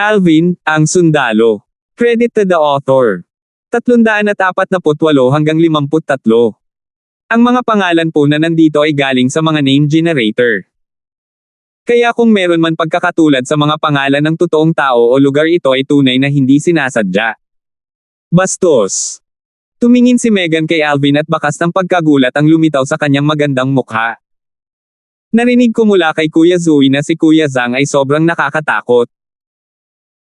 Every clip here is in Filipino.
Alvin, ang sundalo. Credit to the author. 348 hanggang 53. Ang mga pangalan po na nandito ay galing sa mga name generator. Kaya kung meron man pagkakatulad sa mga pangalan ng totoong tao o lugar, ito ay tunay na hindi sinasadya. Bastos. Tumingin si Megan kay Alvin at bakas ng pagkagulat ang lumitaw sa kanyang magandang mukha. Narinig ko mula kay Kuya Zoe na si Kuya Zhang ay sobrang nakakatakot.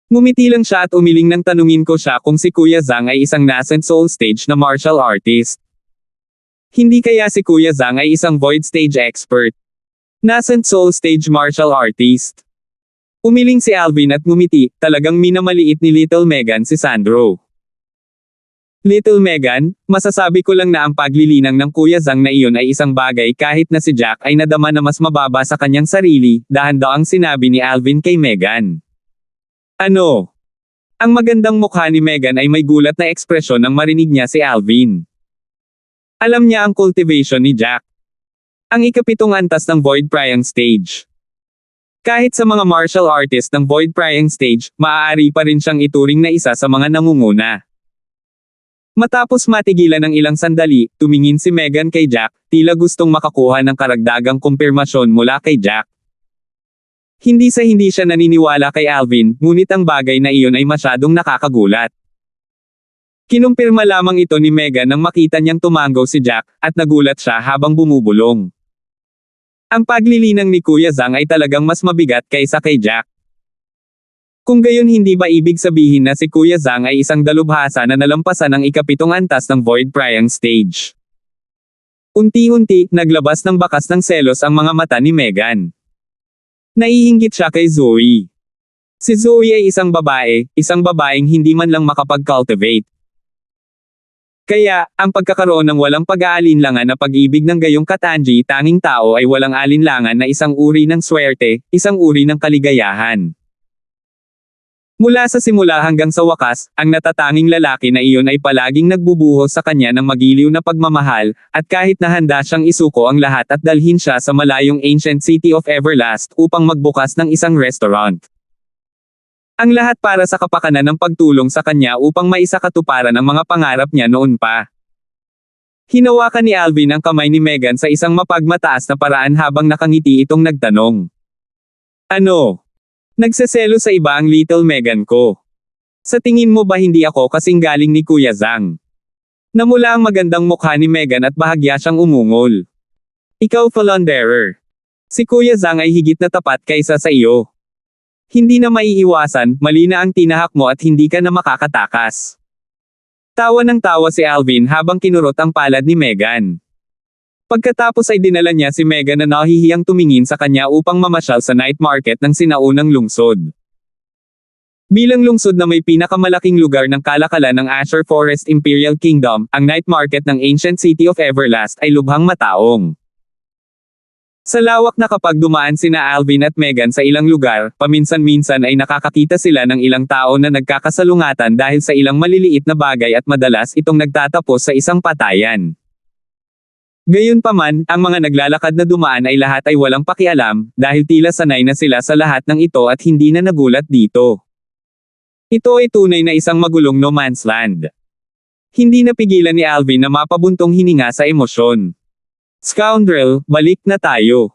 Ngumiti lang siya at umiling nang tanungin ko siya kung si Kuya Zhang ay isang nascent soul stage na martial artist. Hindi kaya si Kuya Zhang ay isang void stage expert? Nascent soul stage martial artist. Umiling si Alvin at ngumiti, talagang minamaliit ni Little Megan si Sandro. Little Megan, masasabi ko lang na ang paglilinang ng Kuya Zhang na iyon ay isang bagay kahit na si Jack ay nadama na mas mababa sa kanyang sarili, dahan daw ang sinabi ni Alvin kay Megan. Ano? Ang magandang mukha ni Megan ay may gulat na ekspresyon nang marinig niya si Alvin. Alam niya ang cultivation ni Jack. Ang ikapitong antas ng Void Prying Stage. Kahit sa mga martial artist ng Void Prying Stage, maaari pa rin siyang ituring na isa sa mga nangunguna. Matapos matigilan ng ilang sandali, tumingin si Megan kay Jack, tila gustong makakuha ng karagdagang kumpirmasyon mula kay Jack. Hindi siya naniniwala kay Alvin, ngunit ang bagay na iyon ay masyadong nakakagulat. Kinumpirma lamang ito ni Megan nang makita niyang tumango si Jack, at nagulat siya habang bumubulong. Ang paglilinang ni Kuya Zhang ay talagang mas mabigat kaysa kay Jack. Kung gayon, hindi ba ibig sabihin na si Kuya Zhang ay isang dalubhasa na nalampasan ang ikapitong antas ng Void Prying Stage? Unti-unti, naglabas ng bakas ng selos ang mga mata ni Megan. Naiinggit siya kay Zoe. Si Zoe ay isang babaeng hindi man lang makapag-cultivate. Kaya, ang pagkakaroon ng walang pag-aalinlangan na pag-ibig ng gayong katangi tanging tao ay walang alinlangan na isang uri ng swerte, isang uri ng kaligayahan. Mula sa simula hanggang sa wakas, ang natatanging lalaki na iyon ay palaging nagbubuhos sa kanya ng magiliw na pagmamahal, at kahit na handa siyang isuko ang lahat at dalhin siya sa malayong ancient city of Everlast upang magbukas ng isang restaurant. Ang lahat para sa kapakanan ng pagtulong sa kanya upang maisakatuparan ang mga pangarap niya noon pa. Hinawakan ni Alvin ang kamay ni Megan sa isang mapagmataas na paraan habang nakangiti itong nagtanong. Ano? Nagseselo sa iba ang Little Megan ko. Sa tingin mo ba hindi ako kasing galing ni Kuya Zhang? Namula ang magandang mukha ni Megan at bahagya siyang umungol. Ikaw Falonderer. Si Kuya Zhang ay higit na tapat kaysa sa iyo. Hindi na maiiwasan, mali na ang tinahak mo at hindi ka na makakatakas. Tawa ng tawa si Alvin habang kinurot ang palad ni Megan. Pagkatapos ay dinala niya si Megan na nahihiyang tumingin sa kanya upang mamasyal sa night market ng sinaunang lungsod. Bilang lungsod na may pinakamalaking lugar ng kalakalan ng Azure Forest Imperial Kingdom, ang night market ng Ancient City of Everlast ay lubhang mataong. Sa lawak na kapag dumaan sina Alvin at Megan sa ilang lugar, paminsan-minsan ay nakakakita sila ng ilang tao na nagkakasalungatan dahil sa ilang maliliit na bagay at madalas itong nagtatapos sa isang patayan. Gayunpaman, ang mga naglalakad na dumaan ay lahat ay walang pakialam, dahil tila sanay na sila sa lahat ng ito at hindi na nagulat dito. Ito ay tunay na isang magulong no man's land. Hindi napigilan ni Alvin na mapabuntong hininga sa emosyon. Scoundrel, balik na tayo.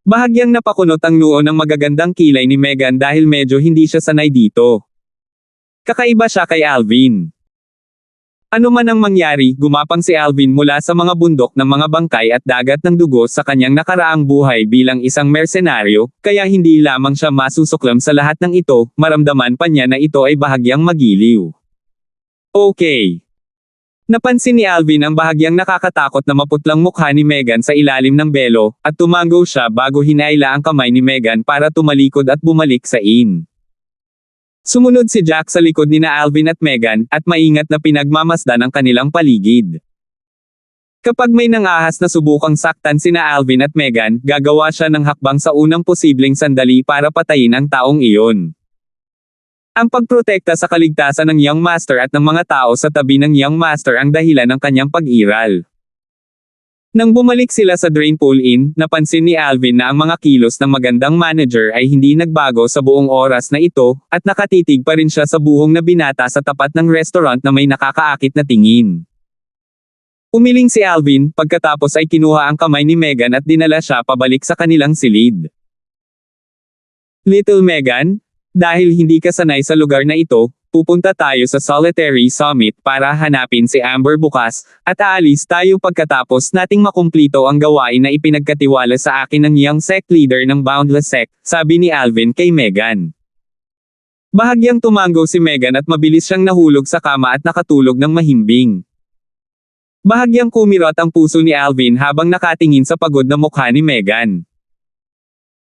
Bahagyang napakunot ang noo ng magagandang kilay ni Megan dahil medyo hindi siya sanay dito. Kakaiba siya kay Alvin. Ano man ang mangyari, gumapang si Alvin mula sa mga bundok ng mga bangkay at dagat ng dugo sa kanyang nakaraang buhay bilang isang mersenaryo, kaya hindi lamang siya masusuklam sa lahat ng ito, maramdaman pa niya na ito ay bahagyang magiliw. Okay. Napansin ni Alvin ang bahagyang nakakatakot na maputlang mukha ni Megan sa ilalim ng belo, at tumango siya bago hinaila ang kamay ni Megan para tumalikod at bumalik sa inn. Sumunod si Jack sa likod nina Alvin at Megan, at maingat na pinagmamasdan ang kanilang paligid. Kapag may nangahas na subukang saktan sina Alvin at Megan, gagawa siya ng hakbang sa unang posibleng sandali para patayin ang taong iyon. Ang pagprotekta sa kaligtasan ng Young Master at ng mga tao sa tabi ng Young Master ang dahilan ng kanyang pag-iral. Nang bumalik sila sa Drain Pool Inn, napansin ni Alvin na ang mga kilos ng magandang manager ay hindi nagbago sa buong oras na ito, at nakatitig pa rin siya sa buhong na binata sa tapat ng restaurant na may nakakaakit na tingin. Umiling si Alvin, pagkatapos ay kinuha ang kamay ni Megan at dinala siya pabalik sa kanilang silid. Little Megan, dahil hindi ka sanay sa lugar na ito, pupunta tayo sa Solitary Summit para hanapin si Amber bukas, at aalis tayo pagkatapos nating makumplito ang gawain na ipinagkatiwala sa akin ng young sect leader ng Boundless Sect, sabi ni Alvin kay Megan. Bahagyang tumango si Megan at mabilis siyang nahulog sa kama at nakatulog ng mahimbing. Bahagyang kumirot ang puso ni Alvin habang nakatingin sa pagod na mukha ni Megan.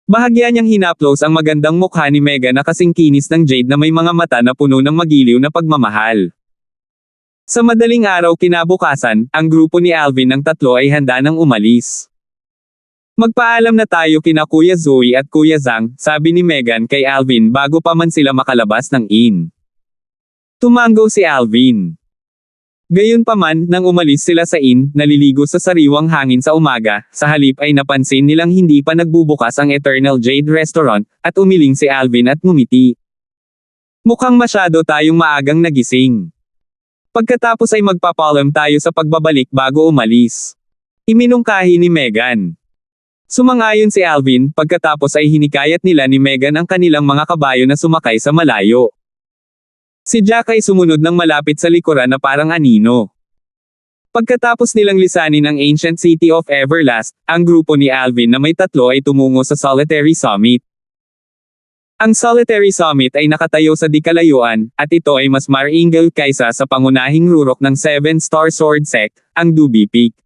Bahagya niyang hinaplos ang magandang mukha ni Megan na kasing kinis ng jade na may mga mata na puno ng magiliw na pagmamahal. Sa madaling araw kinabukasan, ang grupo ni Alvin ng tatlo ay handa nang umalis. Magpaalam na tayo kina Kuya Zoe at Kuya Zhang, sabi ni Megan kay Alvin bago pa man sila makalabas ng inn. Tumango si Alvin. Gayunpaman, nang umalis sila sa inn, naliligo sa sariwang hangin sa umaga, sa halip ay napansin nilang hindi pa nagbubukas ang Eternal Jade Restaurant, at umiling si Alvin at ngumiti. Mukhang masyado tayong maagang nagising. Pagkatapos ay magpapalam tayo sa pagbabalik bago umalis. Iminungkahi ni Megan. Sumangayon si Alvin, pagkatapos ay hinikayat nila ni Megan ang kanilang mga kabayo na sumakay sa malayo. Si Jack ay sumunod ng malapit sa likuran na parang anino. Pagkatapos nilang lisanin ang Ancient City of Everlast, ang grupo ni Alvin na may tatlo ay tumungo sa Solitary Summit. Ang Solitary Summit ay nakatayo sa di kalayuan, at ito ay mas maringal kaysa sa pangunahing rurok ng 7-star sword sect, ang Duby Peak.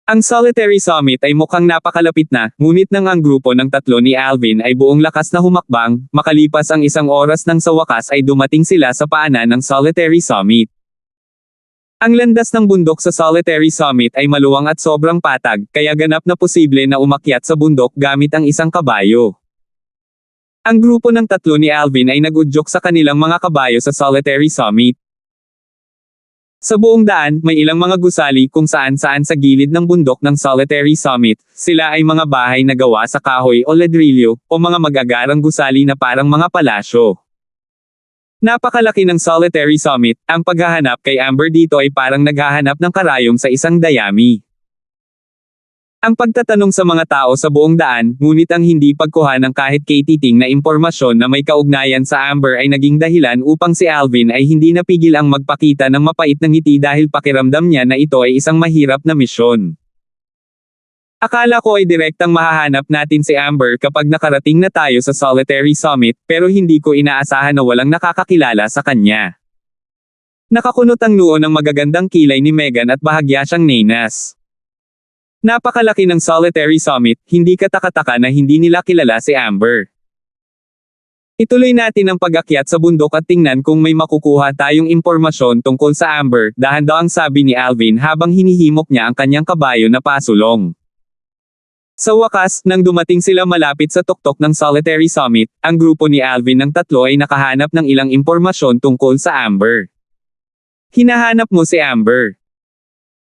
Ang Solitary Summit ay mukhang napakalapit na, ngunit nang ang grupo ng tatlo ni Alvin ay buong lakas na humakbang, makalipas ang 1 oras nang sa wakas ay dumating sila sa paanan ng Solitary Summit. Ang landas ng bundok sa Solitary Summit ay maluwang at sobrang patag, kaya ganap na posible na umakyat sa bundok gamit ang isang kabayo. Ang grupo ng tatlo ni Alvin ay nag-udyok sa kanilang mga kabayo sa Solitary Summit. Sa buong daan, may ilang mga gusali kung saan-saan sa gilid ng bundok ng Solitary Summit. Sila ay mga bahay na gawa sa kahoy o ladrilyo, o mga magagarang gusali na parang mga palasyo. Napakalaki ng Solitary Summit, ang paghahanap kay Amber dito ay parang naghahanap ng karayom sa isang dayami. Ang pagtatanong sa mga tao sa buong daan, ngunit ang hindi pagkuha ng kahit katiting na impormasyon na may kaugnayan sa Amber ay naging dahilan upang si Alvin ay hindi napigil ang magpakita ng mapait na ngiti dahil pakiramdam niya na ito ay isang mahirap na misyon. Akala ko ay direktang mahahanap natin si Amber kapag nakarating na tayo sa Solitary Summit, pero hindi ko inaasahan na walang nakakakilala sa kanya. Nakakunot ang noo ng magagandang kilay ni Megan at bahagya siyang nenas. Napakalaki ng Solitary Summit, hindi katakataka na hindi nila kilala si Amber. Ituloy natin ang pag-akyat sa bundok at tingnan kung may makukuha tayong impormasyon tungkol sa Amber, dahan-dahang sabi ni Alvin habang hinihimok niya ang kanyang kabayo na pasulong. Sa wakas, nang dumating sila malapit sa tuktok ng Solitary Summit, ang grupo ni Alvin ng tatlo ay nakahanap ng ilang impormasyon tungkol sa Amber. Hinahanap mo si Amber.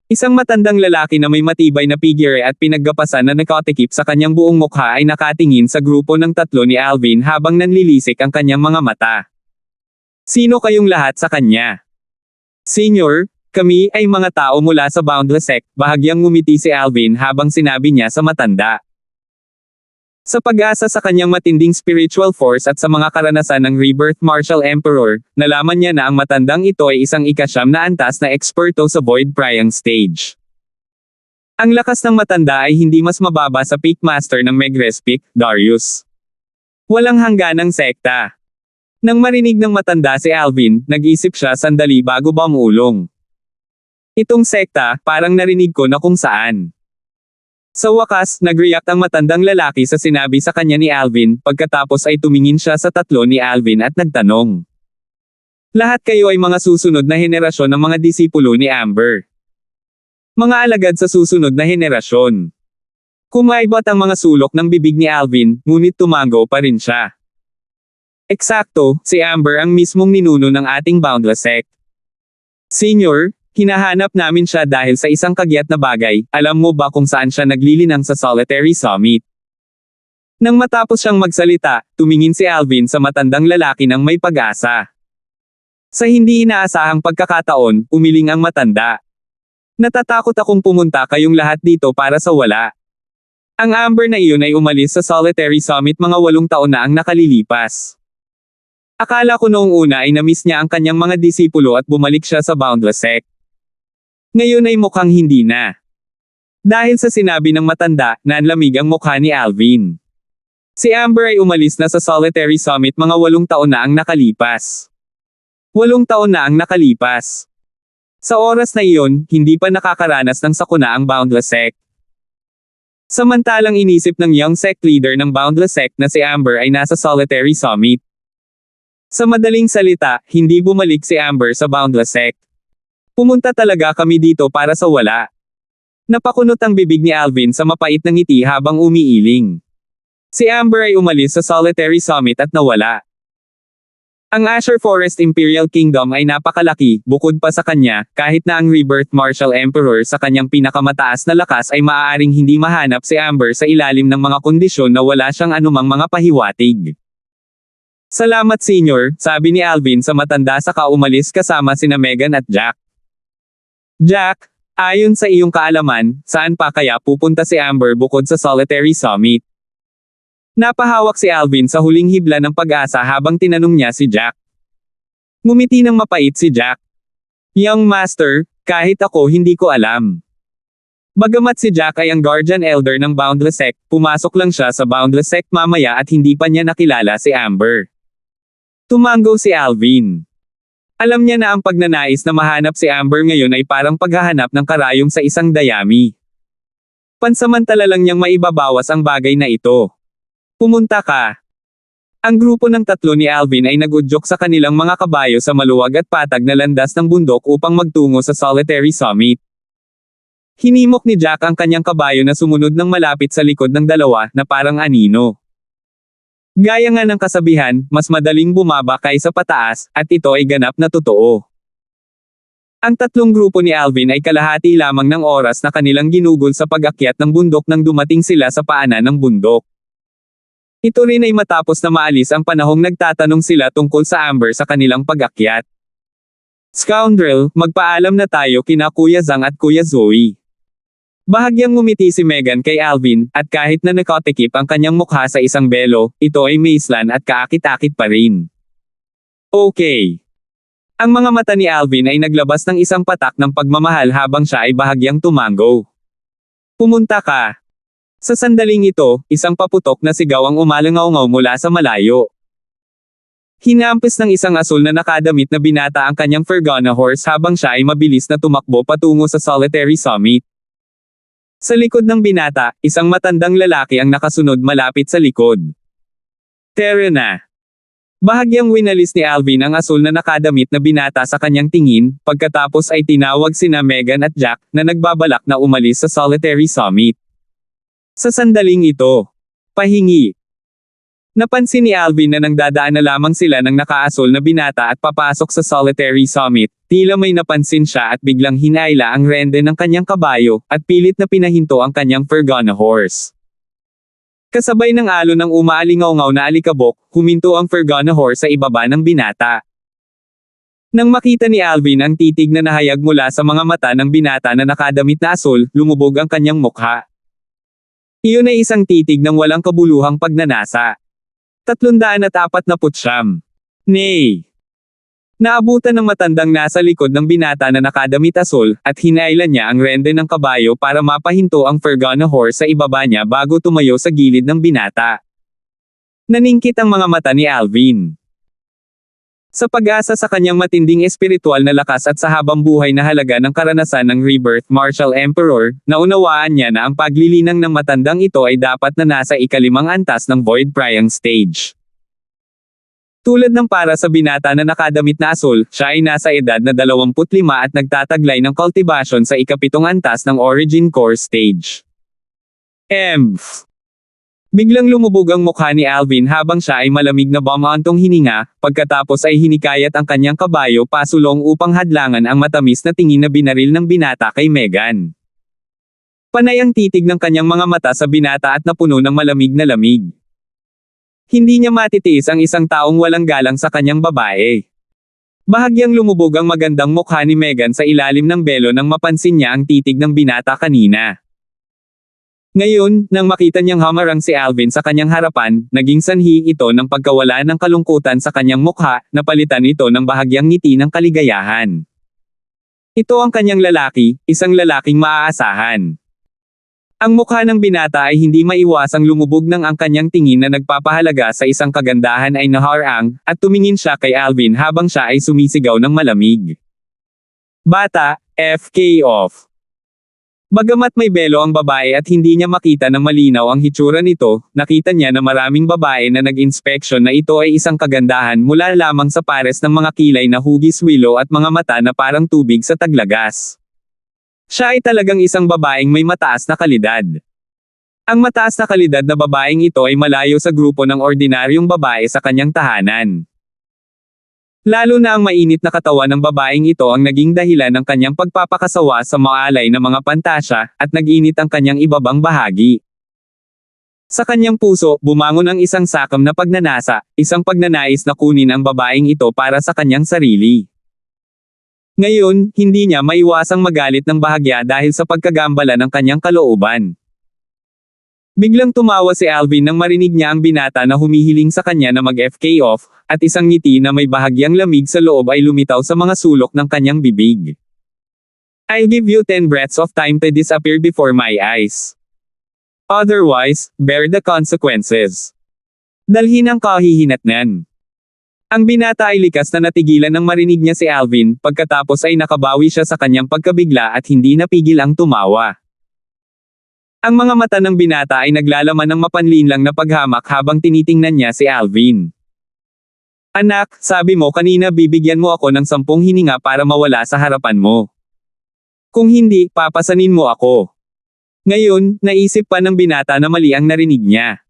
Isang matandang lalaki na may matibay na figure at pinaggapasan na nakatikip sa kanyang buong mukha ay nakatingin sa grupo ng tatlo ni Alvin habang nanlilisik ang kanyang mga mata. Sino kayong lahat sa kanya? Senior, kami ay mga tao mula sa Boundless Sect, bahagyang ngumiti si Alvin habang sinabi niya sa matanda. Sa pag-asa sa kanyang matinding spiritual force at sa mga karanasan ng Rebirth Martial Emperor, nalaman niya na ang matandang ito ay isang ika-9 na antas na eksperto sa Void Prying Stage. Ang lakas ng matanda ay hindi mas mababa sa Peak Master ng Megres Peak, Darius. Walang hangganang sekta. Nang marinig ng matanda si Alvin, nag-isip siya sandali bago bumulong. Itong sekta, parang narinig ko na kung saan. Sa wakas, nag-react ang matandang lalaki sa sinabi sa kanya ni Alvin, pagkatapos ay tumingin siya sa tatlo ni Alvin at nagtanong. Lahat kayo ay mga susunod na henerasyon ng mga disipulo ni Amber. Mga alagad sa susunod na henerasyon. Kumaibot ang mga sulok ng bibig ni Alvin, ngunit tumango pa rin siya. Eksakto, si Amber ang mismong ninuno ng ating Boundless Sect. Senior, hinahanap namin siya dahil sa isang kagyat na bagay. Alam mo ba kung saan siya naglilinang sa Solitary Summit? Nang matapos siyang magsalita, tumingin si Alvin sa matandang lalaki ng may pag-asa. Sa hindi inaasahang pagkakataon, umiling ang matanda. Natatakot akong pumunta kayong lahat dito para sa wala. Ang Amber na iyon ay umalis sa Solitary Summit mga 8 taon na ang nakalilipas. Akala ko noong una ay na-miss niya ang kanyang mga disipulo at bumalik siya sa Boundless Sect. Ngayon ay mukhang hindi na. Dahil sa sinabi ng matanda, nanlamig ang mukha ni Alvin. Si Amber ay umalis na sa Solitary Summit mga 8 taon na ang nakalipas. 8 taon na ang nakalipas. Sa oras na iyon, hindi pa nakakaranas ng sakuna ang Boundless Sect. Samantalang inisip ng young sect leader ng Boundless Sect na si Amber ay nasa Solitary Summit. Sa madaling salita, hindi bumalik si Amber sa Boundless Sect. Pumunta talaga kami dito para sa wala. Napakunot ang bibig ni Alvin sa mapait na ngiti habang umiiling. Si Amber ay umalis sa Solitary Summit at nawala. Ang Azure Forest Imperial Kingdom ay napakalaki, bukod pa sa kanya, kahit na ang Rebirth Martial Emperor sa kanyang pinakamataas na lakas ay maaaring hindi mahanap si Amber sa ilalim ng mga kondisyon na wala siyang anumang mga pahiwatig. Salamat Senior, sabi ni Alvin sa matanda saka umalis kasama sina Megan at Jack. Jack, ayon sa iyong kaalaman, saan pa kaya pupunta si Amber bukod sa Solitary Summit? Napahawak si Alvin sa huling hibla ng pag-asa habang tinanong niya si Jack. Ngumiti ng mapait si Jack. Young Master, kahit ako hindi ko alam. Bagamat si Jack ay ang Guardian Elder ng Boundless Sect, pumasok lang siya sa Boundless Sect mamaya at hindi pa niya nakilala si Amber. Tumango si Alvin. Alam niya na ang pagnanais na mahanap si Amber ngayon ay parang paghahanap ng karayom sa isang dayami. Pansamantala lang niyang maibabawas ang bagay na ito. Pumunta ka. Ang grupo ng 3 ni Alvin ay nag-udyok sa kanilang mga kabayo sa maluwag at patag na landas ng bundok upang magtungo sa Solitary Summit. Hinimok ni Jack ang kanyang kabayo na sumunod ng malapit sa likod ng dalawa na parang anino. Gaya nga ng kasabihan, mas madaling bumaba kaysa pataas, at ito ay ganap na totoo. Ang 3 grupo ni Alvin ay kalahati lamang ng oras na kanilang ginugol sa pag-akyat ng bundok nang dumating sila sa paanan ng bundok. Ito rin ay matapos na maalis ang panahong nagtatanong sila tungkol sa Amber sa kanilang pag-akyat. Scoundrel, magpaalam na tayo kina Kuya Zhang at Kuya Zoe. Bahagyang ngumiti si Megan kay Alvin, at kahit na nakatikip ang kanyang mukha sa isang belo, ito ay maislan at kaakit-akit pa rin. Okay. Ang mga mata ni Alvin ay naglabas ng isang patak ng pagmamahal habang siya ay bahagyang tumango. Pumunta ka. Sa sandaling ito, isang paputok na sigaw ang umalangaw-ngaw mula sa malayo. Hinampis ng isang asul na nakadamit na binata ang kanyang Fergana horse habang siya ay mabilis na tumakbo patungo sa Solitary Summit. Sa likod ng binata, isang matandang lalaki ang nakasunod malapit sa likod. Tara na. Bahagyang winalis ni Alvin ang asul na nakadamit na binata sa kanyang tingin, pagkatapos ay tinawag sina Megan at Jack na nagbabalak na umalis sa Solitary Summit. Sa sandaling ito, pahingi. Napansin ni Alvin na nang dadaan na lamang sila ng nakaasol na binata at papasok sa Solitary Summit, tila may napansin siya at biglang hinayla ang rende ng kanyang kabayo, at pilit na pinahinto ang kanyang Fergana horse. Kasabay ng alon ng umaalingaw-ngaw na alikabok, huminto ang Fergana horse sa ibaba ng binata. Nang makita ni Alvin ang titig na nahayag mula sa mga mata ng binata na nakadamit na asul, lumubog ang kanyang mukha. Iyon ay isang titig ng walang kabuluhang pagnanasa. 349. Nay! Naabutan ng matandang nasa likod ng binata na nakadamit asul, at hinailan niya ang rende ng kabayo para mapahinto ang Fergana horse sa ibaba niya bago tumayo sa gilid ng binata. Naningkit ang mga mata ni Alvin. Sa pag-asa sa kanyang matinding espiritual na lakas at sa habang buhay na halaga ng karanasan ng Rebirth Martial Emperor, naunawaan niya na ang paglilinang ng matandang ito ay dapat na nasa ika-5 antas ng Void Priang Stage. Tulad ng para sa binata na nakadamit na asul, siya ay nasa edad na 25 at nagtataglay ng cultivation sa ika-7 antas ng Origin Core Stage. Biglang lumubog ang mukha ni Alvin habang siya ay malamig na bumaantong hininga, pagkatapos ay hinikayat ang kanyang kabayo pasulong upang hadlangan ang matamis na tingin na binaril ng binata kay Megan. Panay ang titig ng kanyang mga mata sa binata at napuno ng malamig na lamig. Hindi niya matitiis ang isang taong walang galang sa kanyang babae. Bahagyang lumubog ang magandang mukha ni Megan sa ilalim ng belo nang mapansin niya ang titig ng binata kanina. Ngayon, nang makita niyang hamarang si Alvin sa kanyang harapan, naging sanhi ito ng pagkawala ng kalungkutan sa kanyang mukha, napalitan ito ng bahagyang ngiti ng kaligayahan. Ito ang kanyang lalaki, isang lalaking maaasahan. Ang mukha ng binata ay hindi maiwasang lumubog nang ang kanyang tingin na nagpapahalaga sa isang kagandahan ay naharang, at tumingin siya kay Alvin habang siya ay sumisigaw ng malamig. Bata, FK off. Bagamat may belo ang babae at hindi niya makita ng malinaw ang hitsura nito, nakita niya na maraming babae na nag-inspeksyon na ito ay isang kagandahan mula lamang sa pares ng mga kilay na hugis willow at mga mata na parang tubig sa taglagas. Siya ay talagang isang babaeng may mataas na kalidad. Ang mataas na kalidad na babaeng ito ay malayo sa grupo ng ordinaryong babae sa kanyang tahanan. Lalo na ang mainit na katawan ng babaeng ito ang naging dahilan ng kanyang pagpapakasawa sa maalay na mga pantasya, at nag-init ang kanyang ibabang bahagi. Sa kanyang puso, bumangon ang isang sakam na pagnanasa, isang pagnanais na kunin ang babaeng ito para sa kanyang sarili. Ngayon, hindi niya maiwasang magalit ng bahagya dahil sa pagkagambala ng kanyang kalooban. Biglang tumawa si Alvin nang marinig niya ang binata na humihiling sa kanya na mag-FK off, at isang ngiti na may bahagyang lamig sa loob ay lumitaw sa mga sulok ng kanyang bibig. I'll give you 10 breaths of time to disappear before my eyes. Otherwise, bear the consequences. Dalhin ang kahihinatnan. Ang binata ay likas na natigilan nang marinig niya si Alvin, pagkatapos ay nakabawi siya sa kanyang pagkabigla at hindi napigil ang tumawa. Ang mga mata ng binata ay naglalaman ng mapanlinlang na paghamak habang tinitingnan niya si Alvin. Anak, sabi mo kanina bibigyan mo ako ng 10 hininga para mawala sa harapan mo. Kung hindi, papasanin mo ako. Ngayon, naisip pa ng binata na mali ang narinig niya.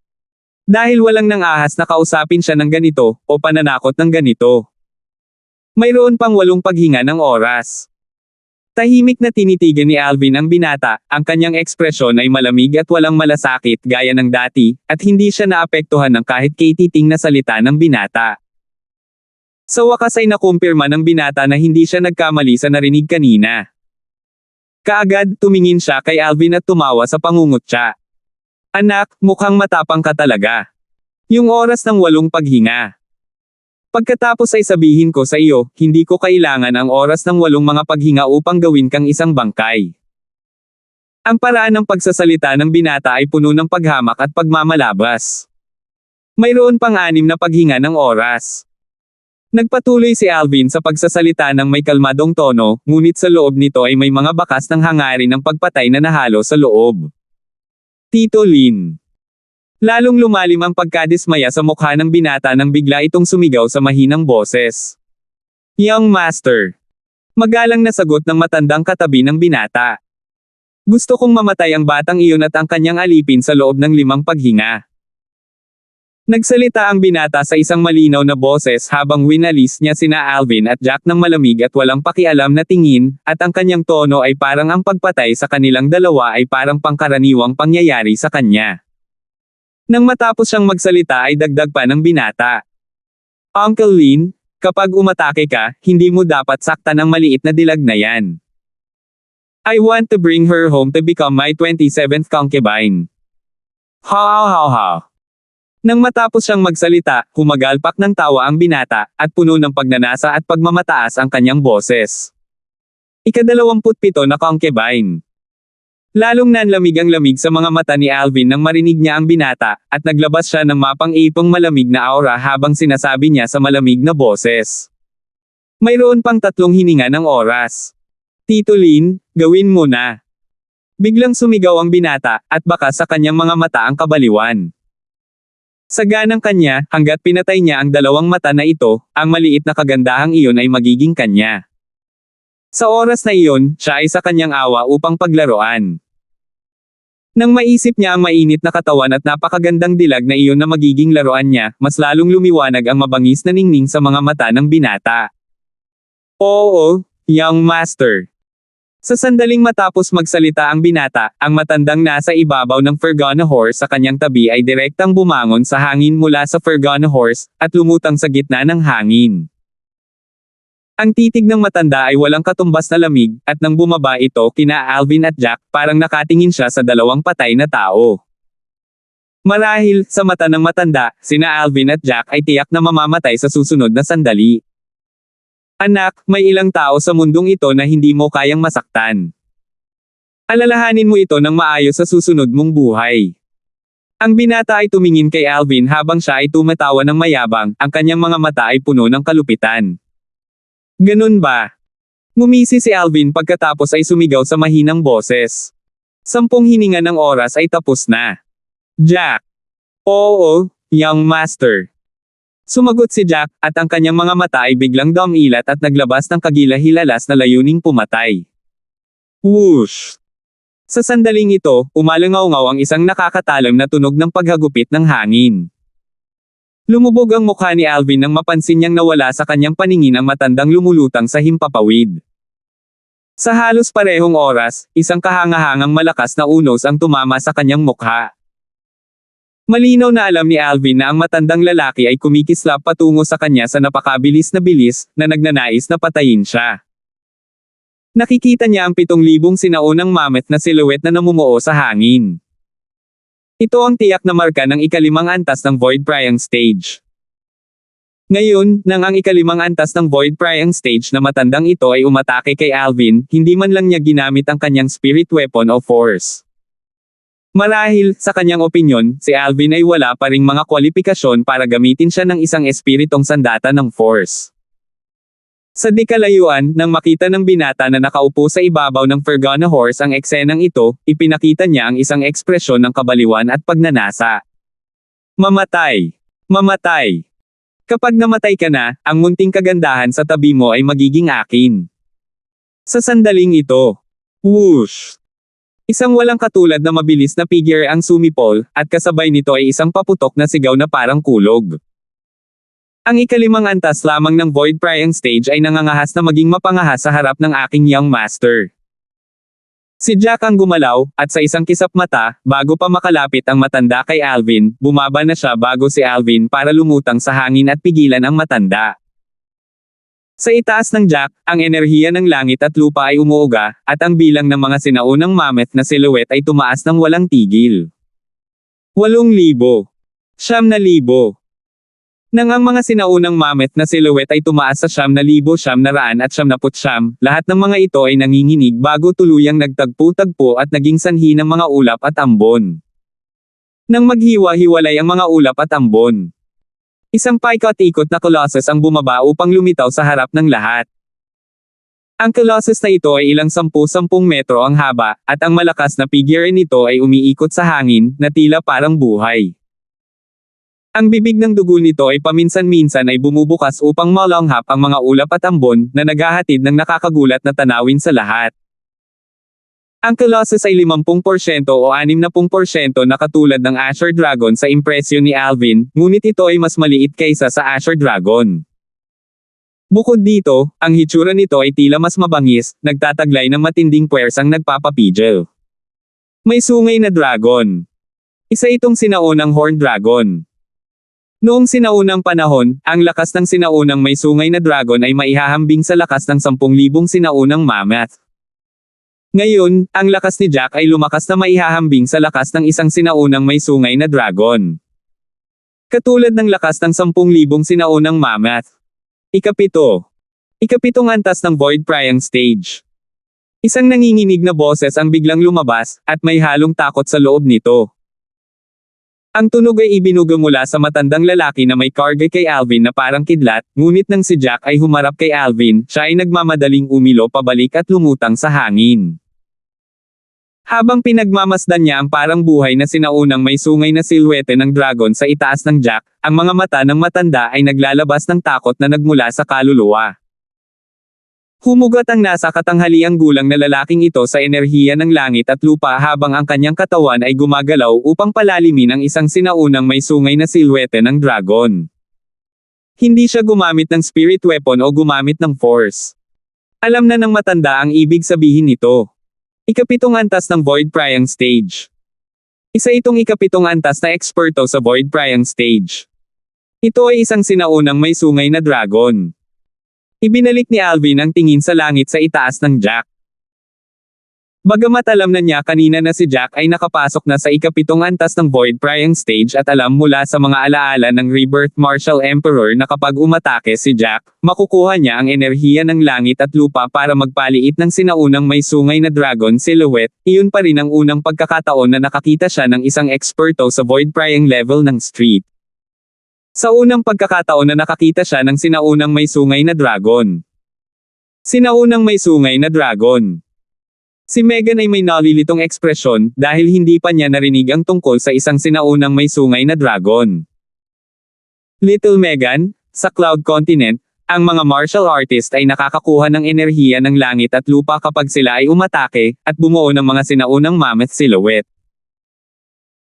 Dahil walang nang ahas na kausapin siya ng ganito, o pananakot ng ganito. Mayroon pang 8 paghinga ng oras. Tahimik na tinitigan ni Alvin ang binata, ang kanyang ekspresyon ay malamig at walang malasakit gaya ng dati, at hindi siya naapektuhan ng kahit katiting na salita ng binata. Sa wakas ay nakumpirma ng binata na hindi siya nagkamali sa narinig kanina. Kaagad, tumingin siya kay Alvin at tumawa sa pangungutya. Anak, mukhang matapang ka talaga. Yung oras ng 8 paghinga. Pagkatapos ay sabihin ko sa iyo, hindi ko kailangan ang oras ng 8 mga paghinga upang gawin kang isang bangkay. Ang paraan ng pagsasalita ng binata ay puno ng paghamak at pagmamalabas. Mayroon pang 6 na paghinga ng oras. Nagpatuloy si Alvin sa pagsasalita ng may kalmadong tono, ngunit sa loob nito ay may mga bakas ng hangarin ng pagpatay na nahalo sa loob. Tito Lin. Lalong lumalim ang pagkadismaya sa mukha ng binata nang bigla itong sumigaw sa mahinang boses. Young Master. Magalang na sagot ng matandang katabi ng binata. Gusto kong mamatay ang batang iyon at ang kanyang alipin sa loob ng 5 paghinga. Nagsalita ang binata sa isang malinaw na boses habang winalis niya sina Alvin at Jack ng malamig at walang pakialam na tingin, at ang kanyang tono ay parang ang pagpatay sa kanilang dalawa ay parang pangkaraniwang pangyayari sa kanya. Nang matapos siyang magsalita ay dagdag pa ng binata. Uncle Lin, kapag umatake ka, hindi mo dapat saktan ang maliit na dilag na yan. I want to bring her home to become my 27th concubine. Ha ha ha ha. Nang matapos siyang magsalita, humagalpak ng tawa ang binata, at puno ng pagnanasa at pagmamataas ang kanyang boses. Ika-27 na concubine. Lalong nanlamig ang lamig sa mga mata ni Alvin nang marinig niya ang binata, at naglabas siya ng mapang-ipong malamig na aura habang sinasabi niya sa malamig na boses. Mayroon pang 3 hininga ng oras. Tito Lin, gawin mo na. Biglang sumigaw ang binata, at baka sa kanyang mga mata ang kabaliwan. Saganang kanya, hanggat pinatay niya ang 2 mata na ito, ang maliit na kagandahang iyon ay magiging kanya. Sa oras na iyon, siya ay sa kanyang awa upang paglaruan. Nang maisip niya ang mainit na katawan at napakagandang dilag na iyon na magiging laruan niya, mas lalong lumiwanag ang mabangis na ningning sa mga mata ng binata. Oo, young master. Sa sandaling matapos magsalita ang binata, ang matandang nasa ibabaw ng Fergana horse sa kanyang tabi ay direktang bumangon sa hangin mula sa Fergana horse, at lumutang sa gitna ng hangin. Ang titig ng matanda ay walang katumbas na lamig, at nang bumaba ito kina Alvin at Jack, parang nakatingin siya sa dalawang patay na tao. Marahil, sa mata ng matanda, sina Alvin at Jack ay tiyak na mamamatay sa susunod na sandali. Anak, may ilang tao sa mundong ito na hindi mo kayang masaktan. Alalahanin mo ito ng maayos sa susunod mong buhay. Ang binata ay tumingin kay Alvin habang siya ay tumatawa ng mayabang, ang kanyang mga mata ay puno ng kalupitan. Ganun ba? Ngumisi si Alvin pagkatapos ay sumigaw sa mahinang boses. 10 hininga ng oras ay tapos na. Jack. Oo, young master. Sumagot si Jack, at ang kanyang mga mata ay biglang dumilat at naglabas ng kagilahilalas na layuning pumatay. Whoosh! Sa sandaling ito, umalangaw-ngaw ang isang nakakatalam na tunog ng paghagupit ng hangin. Lumubog ang mukha ni Alvin nang mapansin niyang nawala sa kanyang paningin ang matandang lumulutang sa himpapawid. Sa halos parehong oras, isang kahangahangang malakas na unos ang tumama sa kanyang mukha. Malinaw na alam ni Alvin na ang matandang lalaki ay kumikislap patungo sa kanya sa napakabilis na bilis, na nagnanais na patayin siya. Nakikita niya ang 7,000 sinaunang mammoth na silhouette na namumuo sa hangin. Ito ang tiyak na marka ng ikalimang antas ng Void Prying Stage. Ngayon, nang ang ikalimang antas ng Void Prying Stage na matandang ito ay umatake kay Alvin, hindi man lang niya ginamit ang kanyang spirit weapon o force. Marahil, sa kanyang opinyon, si Alvin ay wala pa ring mga kwalifikasyon para gamitin siya ng isang espiritong sandata ng force. Sa di kalayuan, nang makita ng binata na nakaupo sa ibabaw ng Fergana horse ang eksenang ito, ipinakita niya ang isang ekspresyon ng kabaliwan at pagnanasa. Mamatay! Mamatay! Kapag namatay ka na, ang munting kagandahan sa tabi mo ay magiging akin. Sa sandaling ito. Whoosh! Isang walang katulad na mabilis na figure ang sumipol, at kasabay nito ay isang paputok na sigaw na parang kulog. Ang ikalimang antas lamang ng Void Prying Stage ay nangangahas na maging mapangahas sa harap ng aking young master. Si Jack ang gumalaw, at sa isang kisap mata, bago pa makalapit ang matanda kay Alvin, bumaba na siya bago si Alvin para lumutang sa hangin at pigilan ang matanda. Sa itaas ng Jack, ang enerhiya ng langit at lupa ay umuuga, at ang bilang ng mga sinaunang mammoth na silhouette ay tumaas ng walang tigil. 8,000. 9,000. Nang ang mga sinaunang mammoth na silhouette ay tumaas sa 9,999, lahat ng mga ito ay nanginginig bago tuluyang nagtagpo-tagpo at naging sanhi ng mga ulap at ambon. Nang maghiwa-hiwalay ang mga ulap at ambon, isang paikot-ikot na colossus ang bumaba upang lumitaw sa harap ng lahat. Ang colossus na ito ay ilang 10 metro ang haba, at ang malakas na figure nito ay umiikot sa hangin, na tila parang buhay. Ang bibig ng dugo nito ay paminsan-minsan ay bumubukas upang malanghap ang mga ulap at ambon, na naghahatid ng nakakagulat na tanawin sa lahat. Ang colossus ay 50% o 60% na katulad ng Azure Dragon sa impresyon ni Alvin, ngunit ito ay mas maliit kaysa sa Azure Dragon. Bukod dito, ang hitsura nito ay tila mas mabangis, nagtataglay ng matinding puwersang nagpapapigil. May sungay na dragon. Isa itong sinaunang horned dragon. Noong sinaunang panahon, ang lakas ng sinaunang may sungay na dragon ay maihahambing sa lakas ng 10,000 sinaunang mammoth. Ngayon, ang lakas ni Jack ay lumakas na maihahambing sa lakas ng isang sinaunang may sungay na dragon. Katulad ng lakas ng 10,000 sinaunang mammoth. Ikapito. Ikapitong antas ng Void Prying Stage. Isang nanginginig na boses ang biglang lumabas, at may halong takot sa loob nito. Ang tunog ay ibinuga mula sa matandang lalaki na may karga kay Alvin na parang kidlat, ngunit nang si Jack ay humarap kay Alvin, siya ay nagmamadaling umilo pabalik at lumutang sa hangin. Habang pinagmamasdan niya ang parang buhay na sinaunang may sungay na silhouette ng dragon sa itaas ng Jack, ang mga mata ng matanda ay naglalabas ng takot na nagmula sa kaluluwa. Humugot ang nasa katanghaliang gulang na lalaking ito sa enerhiya ng langit at lupa habang ang kanyang katawan ay gumagalaw upang palalimin ang isang sinaunang may sungay na silhwete ng dragon. Hindi siya gumamit ng spirit weapon o gumamit ng force. Alam na ng matanda ang ibig sabihin nito. Ikapitong antas ng Void Prying Stage. Isa itong ikapitong antas na eksperto sa Void Prying Stage. Ito ay isang sinaunang may sungay na dragon. Ibinalik ni Alvin ang tingin sa langit sa itaas ng Jack. Bagamat alam na niya kanina na si Jack ay nakapasok na sa ikapitong antas ng Void Prying Stage at alam mula sa mga alaala ng Rebirth Martial Emperor na kapag umatake si Jack, makukuha niya ang enerhiya ng langit at lupa para magpaliit ng sinaunang may sungay na dragon silhouette, iyon pa rin ang unang pagkakataon na nakakita siya ng isang eksperto sa Void Prying level ng Street. Sa unang pagkakataon na nakakita siya ng sinaunang may sungay na dragon. Sinaunang may sungay na dragon. Si Megan ay may nalilitong ekspresyon dahil hindi pa niya narinig ang tungkol sa isang sinaunang may sungay na dragon. Little Megan, sa Cloud Continent, ang mga martial artist ay nakakakuha ng enerhiya ng langit at lupa kapag sila ay umatake, at bumuo ng mga sinaunang mammoth silhouette.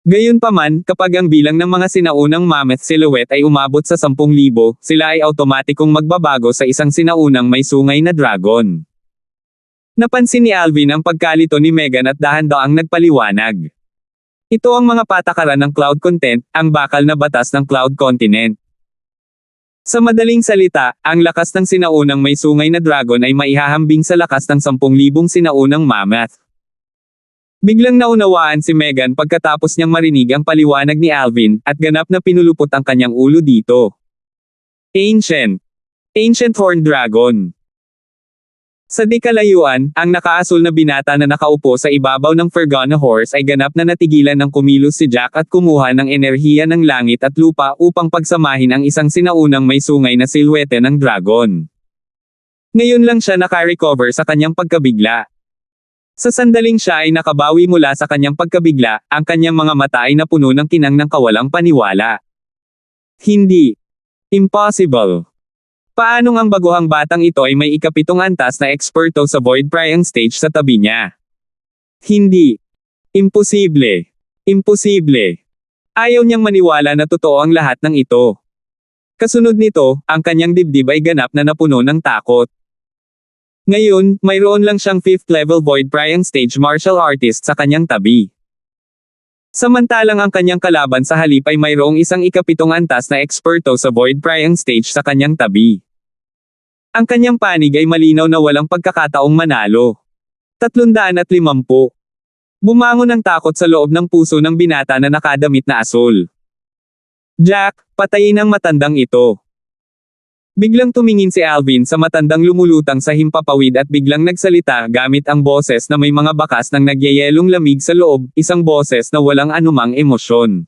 Gayunpaman, kapag ang bilang ng mga sinaunang mammoth silhouette ay umabot sa 10,000, sila ay automatikong magbabago sa isang sinaunang may sungay na dragon. Napansin ni Alvin ang pagkalito ni Megan at dahan-daang nagpaliwanag. Ito ang mga patakaran ng Cloud Content, ang bakal na batas ng Cloud Continent. Sa madaling salita, ang lakas ng sinaunang may sungay na dragon ay maihahambing sa lakas ng 10,000 sinaunang mammoth. Biglang naunawaan si Megan pagkatapos niyang marinig ang paliwanag ni Alvin, at ganap na pinulupot ang kanyang ulo dito. Ancient Horned Dragon. Sa di kalayuan, ang nakaasul na binata na nakaupo sa ibabaw ng Fergana Horse ay ganap na natigilan ng kumilos si Jack at kumuha ng enerhiya ng langit at lupa upang pagsamahin ang isang sinaunang may sungay na silhwete ng dragon. Ngayon lang siya naka-recover sa kanyang pagkabigla. Sa sandaling siya ay nakabawi mula sa kanyang pagkabigla, ang kanyang mga mata ay napuno ng kinang ng kawalang paniwala. Hindi. Impossible. Paanong ang baguhang batang ito ay may ikapitong antas na eksperto sa Void Prying Stage sa tabi niya? Hindi. Imposible. Imposible. Ayaw niyang maniwala na totoo ang lahat ng ito. Kasunod nito, ang kanyang dibdib ay ganap na napuno ng takot. Ngayon, mayroon lang siyang 5th level Void Prying Stage martial artist sa kanyang tabi. Samantalang ang kanyang kalaban sa halip ay mayroong isang ikapitong antas na eksperto sa Void Prying Stage sa kanyang tabi. Ang kanyang panig ay malinaw na walang pagkakataong manalo. 350. Bumangon ang takot sa loob ng puso ng binata na nakadamit na asul. Jack, patayin ang matandang ito. Biglang tumingin si Alvin sa matandang lumulutang sa himpapawid at biglang nagsalita gamit ang boses na may mga bakas ng nagyayelong lamig sa loob, isang boses na walang anumang emosyon.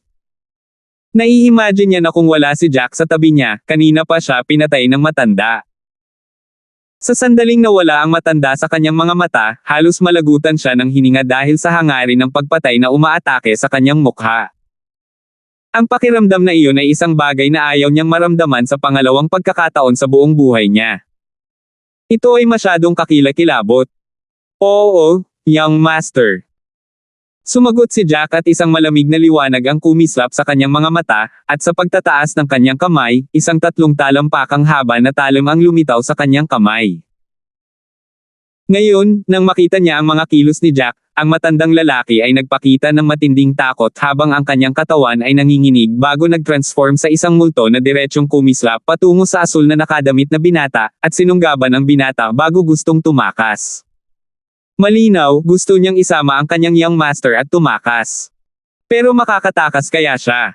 Nai-imagine niya na kung wala si Jack sa tabi niya, kanina pa siya pinatay ng matanda. Sa sandaling nawala ang matanda sa kanyang mga mata, halos malagutan siya ng hininga dahil sa hangarin ng pagpatay na umaatake sa kanyang mukha. Ang pakiramdam na iyon ay isang bagay na ayaw niyang maramdaman sa pangalawang pagkakataon sa buong buhay niya. Ito ay masyadong kakilakilabot. Oo, young master. Sumagot si Jack at isang malamig na liwanag ang kumislap sa kanyang mga mata, at sa pagtataas ng kanyang kamay, isang 3 talampakang haba na talim ang lumitaw sa kanyang kamay. Ngayon, nang makita niya ang mga kilos ni Jack, ang matandang lalaki ay nagpakita ng matinding takot habang ang kanyang katawan ay nanginginig bago nag-transform sa isang multo na diretsyong kumislap patungo sa asul na nakadamit na binata, at sinunggaban ang binata bago gustong tumakas. Malinaw, gusto niyang isama ang kanyang young master at tumakas. Pero makakatakas kaya siya?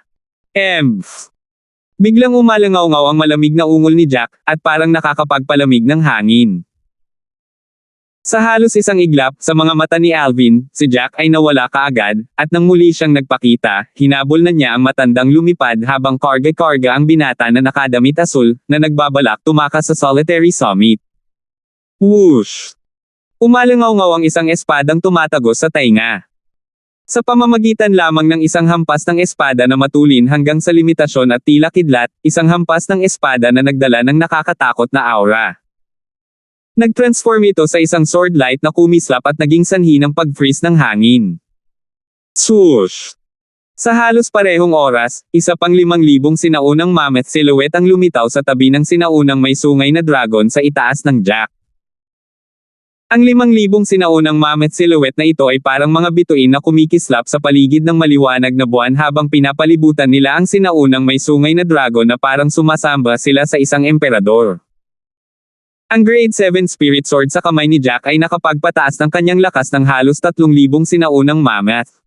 Biglang umalangaw-ngaw ang malamig na ungol ni Jack, at parang nakakapagpalamig ng hangin. Sa halos isang iglap, sa mga mata ni Alvin, si Jack ay nawala kaagad, at nang muli siyang nagpakita, hinabol na niya ang matandang lumipad habang karga-karga ang binata na nakadamit asul, na nagbabalak tumakas sa Solitary Summit. Whoosh! Umalangaw-ngaw ang isang espadang tumatagos sa tainga. Sa pamamagitan lamang ng isang hampas ng espada na matulin hanggang sa limitasyon at tila kidlat, isang hampas ng espada na nagdala ng nakakatakot na aura. Nag-transform ito sa isang sword light na kumislap at naging sanhi ng pag-freeze ng hangin. Swoosh! Sa halos parehong oras, isa pang 5,000 sinaunang mammoth silhouette ang lumitaw sa tabi ng sinaunang may sungay na dragon sa itaas ng Jack. Ang 5,000 sinaunang mammoth silhouette na ito ay parang mga bituin na kumikislap sa paligid ng maliwanag na buwan habang pinapalibutan nila ang sinaunang may sungay na dragon na parang sumasamba sila sa isang emperador. Ang Grade 7 Spirit Sword sa kamay ni Jack ay nakapagpataas ng kanyang lakas ng halos 3,000 sinaunang mammoth.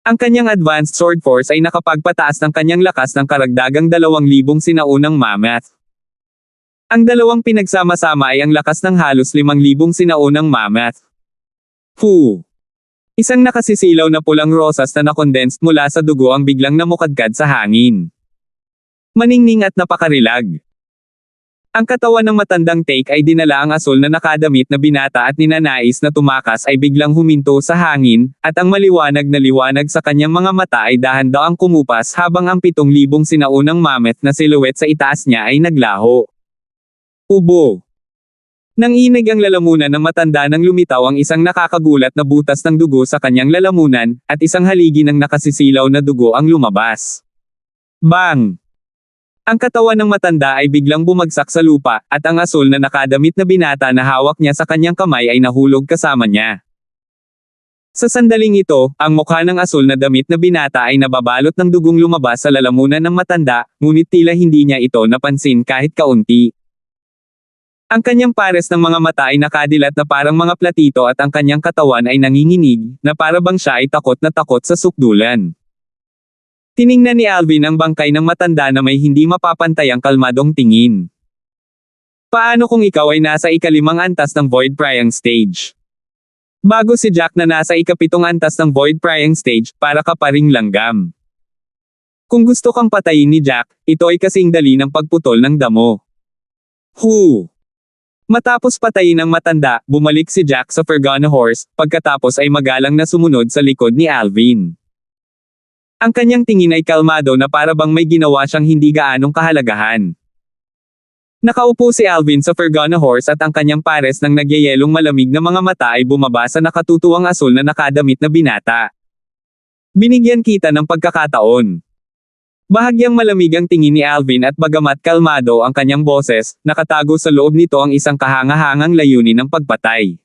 Ang kanyang Advanced Sword Force ay nakapagpataas ng kanyang lakas ng karagdagang 2,000 sinaunang mammoth. Ang dalawang pinagsama-sama ay ang lakas ng halos 5,000 sinaunang mammoth. Fu! Isang nakasisilaw na pulang rosas na nakondensed mula sa dugo ang biglang namukadkad sa hangin. Maningning at napakarilag. Ang katawan ng matandang Take ay dinala ang asul na nakadamit na binata at ninanais na tumakas ay biglang huminto sa hangin, at ang maliwanag na liwanag sa kanyang mga mata ay dahan-daang kumupas habang ang 7,000 sinaunang mammoth na silhouette sa itaas niya ay naglaho. Ubo! Nanginig ang lalamunan ng matanda nang lumitaw ang isang nakakagulat na butas ng dugo sa kanyang lalamunan, at isang haligi ng nakasisilaw na dugo ang lumabas. Bang! Ang katawan ng matanda ay biglang bumagsak sa lupa, at ang asul na nakadamit na binata na hawak niya sa kanyang kamay ay nahulog kasama niya. Sa sandaling ito, ang mukha ng asul na damit na binata ay nababalot ng dugong lumabas sa lalamunan ng matanda, ngunit tila hindi niya ito napansin kahit kaunti. Ang kanyang pares ng mga mata ay nakadilat na parang mga platito at ang kanyang katawan ay nanginginig, na para bang siya ay takot na takot sa sukdulan. Tiningnan ni Alvin ang bangkay ng matanda na may hindi mapapantayang kalmadong tingin. Paano kung ikaw ay nasa ika-5 antas ng Void Prying Stage? Bago si Jack na nasa ika-7 antas ng Void Prying Stage, para ka pa ring langgam. Kung gusto kang patayin ni Jack, ito ay kasing dali ng pagputol ng damo. Hu! Matapos patayin ng matanda, bumalik si Jack sa Fergana Horse, pagkatapos ay magalang na sumunod sa likod ni Alvin. Ang kanyang tingin ay kalmado na para bang may ginawa siyang hindi gaanong kahalagahan. Nakaupo si Alvin sa Fergana Horse at ang kanyang pares ng nagyayelong malamig na mga mata ay bumaba sa nakatutuwang asul na nakadamit na binata. Binigyan kita ng pagkakataon. Bahagyang malamig ang tingin ni Alvin at bagamat kalmado ang kanyang boses, nakatago sa loob nito ang isang kahanga-hangang layunin ng pagpatay.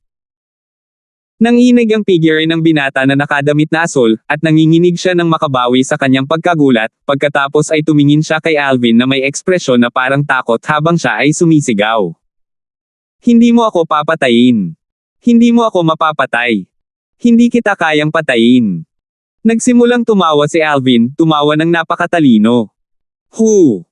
Nanginig ang figure ng binata na nakadamit na asul, at nanginginig siya ng makabawi sa kanyang pagkagulat, pagkatapos ay tumingin siya kay Alvin na may ekspresyon na parang takot habang siya ay sumisigaw. Hindi mo ako papatayin. Hindi mo ako mapapatay. Hindi kita kayang patayin. Nagsimulang tumawa si Alvin, tumawa ng napakatalino. Hu!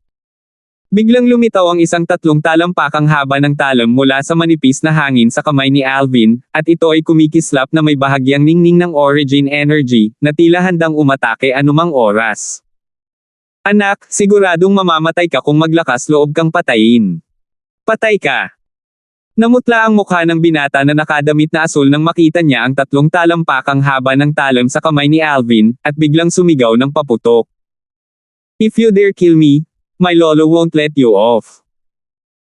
Biglang lumitaw ang isang 3 talampakang haba ng talam mula sa manipis na hangin sa kamay ni Alvin, at ito ay kumikislap na may bahagyang ningning ng origin energy, na tila handang umatake anumang oras. Anak, siguradong mamamatay ka kung maglakas loob kang patayin. Patay ka! Namutla ang mukha ng binata na nakadamit na asul nang makita niya ang 3 talampakang haba ng talam sa kamay ni Alvin, at biglang sumigaw ng paputok. If you dare kill me, my lolo won't let you off.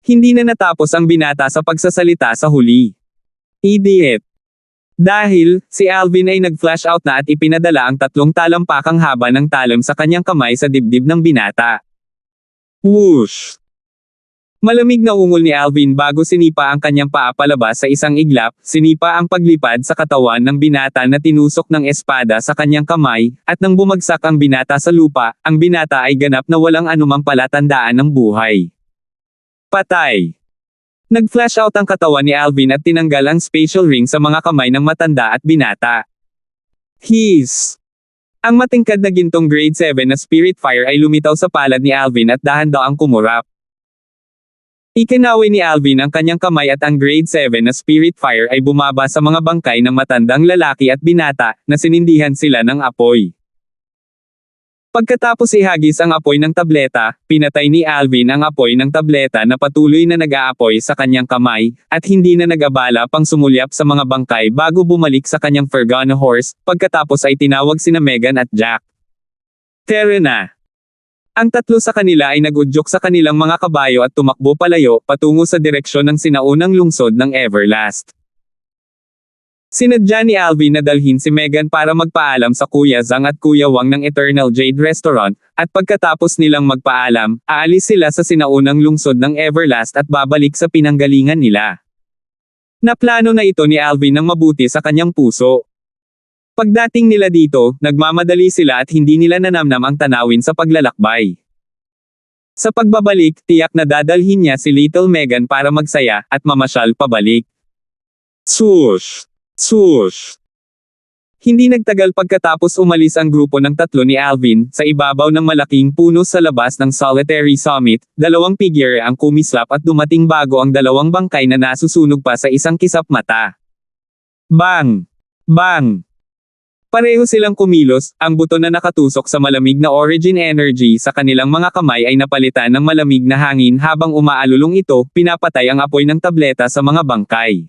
Hindi na natapos ang binata sa pagsasalita sa huli. Idiot. Dahil, si Alvin ay nag-flash out na at ipinadala ang 3 talampakang haba ng talam sa kanyang kamay sa dibdib ng binata. Whoosh! Malamig na ungol ni Alvin bago sinipa ang kanyang paa palabas sa isang iglap, sinipa ang paglipad sa katawan ng binata na tinusok ng espada sa kanyang kamay, at nang bumagsak ang binata sa lupa, ang binata ay ganap na walang anumang palatandaan ng buhay. Patay! Nag-flash out ang katawan ni Alvin at tinanggal ang spatial ring sa mga kamay ng matanda at binata. Hiss! Ang matingkad na gintong grade 7 na spirit fire ay lumitaw sa palad ni Alvin at dahan-daang kumurap. Ikinaway ni Alvin ang kanyang kamay at ang grade 7 na spirit fire ay bumaba sa mga bangkay ng matandang lalaki at binata, na sinindihan sila ng apoy. Pagkatapos ihagis ang apoy ng tableta, pinatay ni Alvin ang apoy ng tableta na patuloy na nag-aapoy sa kanyang kamay, at hindi na nag-abala pang sumulyap sa mga bangkay bago bumalik sa kanyang Fergana Horse, pagkatapos ay tinawag sina Megan at Jack. Tara na! Ang tatlo sa kanila ay nagudyok sa kanilang mga kabayo at tumakbo palayo patungo sa direksyon ng sinaunang lungsod ng Everlast. Sinadya ni Alvin na dalhin si Megan para magpaalam sa Kuya Zhang at Kuya Wang ng Eternal Jade Restaurant, at pagkatapos nilang magpaalam, aalis sila sa sinaunang lungsod ng Everlast at babalik sa pinanggalingan nila. Naplano na ito ni Alvin ng mabuti sa kanyang puso. Pagdating nila dito, nagmamadali sila at hindi nila nanamnam ang tanawin sa paglalakbay. Sa pagbabalik, tiyak na dadalhin niya si Little Megan para magsaya at mamasyal pabalik. Swoosh! Swoosh! Hindi nagtagal pagkatapos umalis ang grupo ng tatlo ni Alvin, sa ibabaw ng malaking puno sa labas ng Solitary Summit, dalawang figure ang kumislap at dumating bago ang dalawang bangkay na nasusunog pa sa isang kisap mata. Bang! Bang! Pareho silang kumilos, ang buto na nakatusok sa malamig na origin energy sa kanilang mga kamay ay napalitan ng malamig na hangin habang umaalulong ito, pinapatay ang apoy ng tableta sa mga bangkay.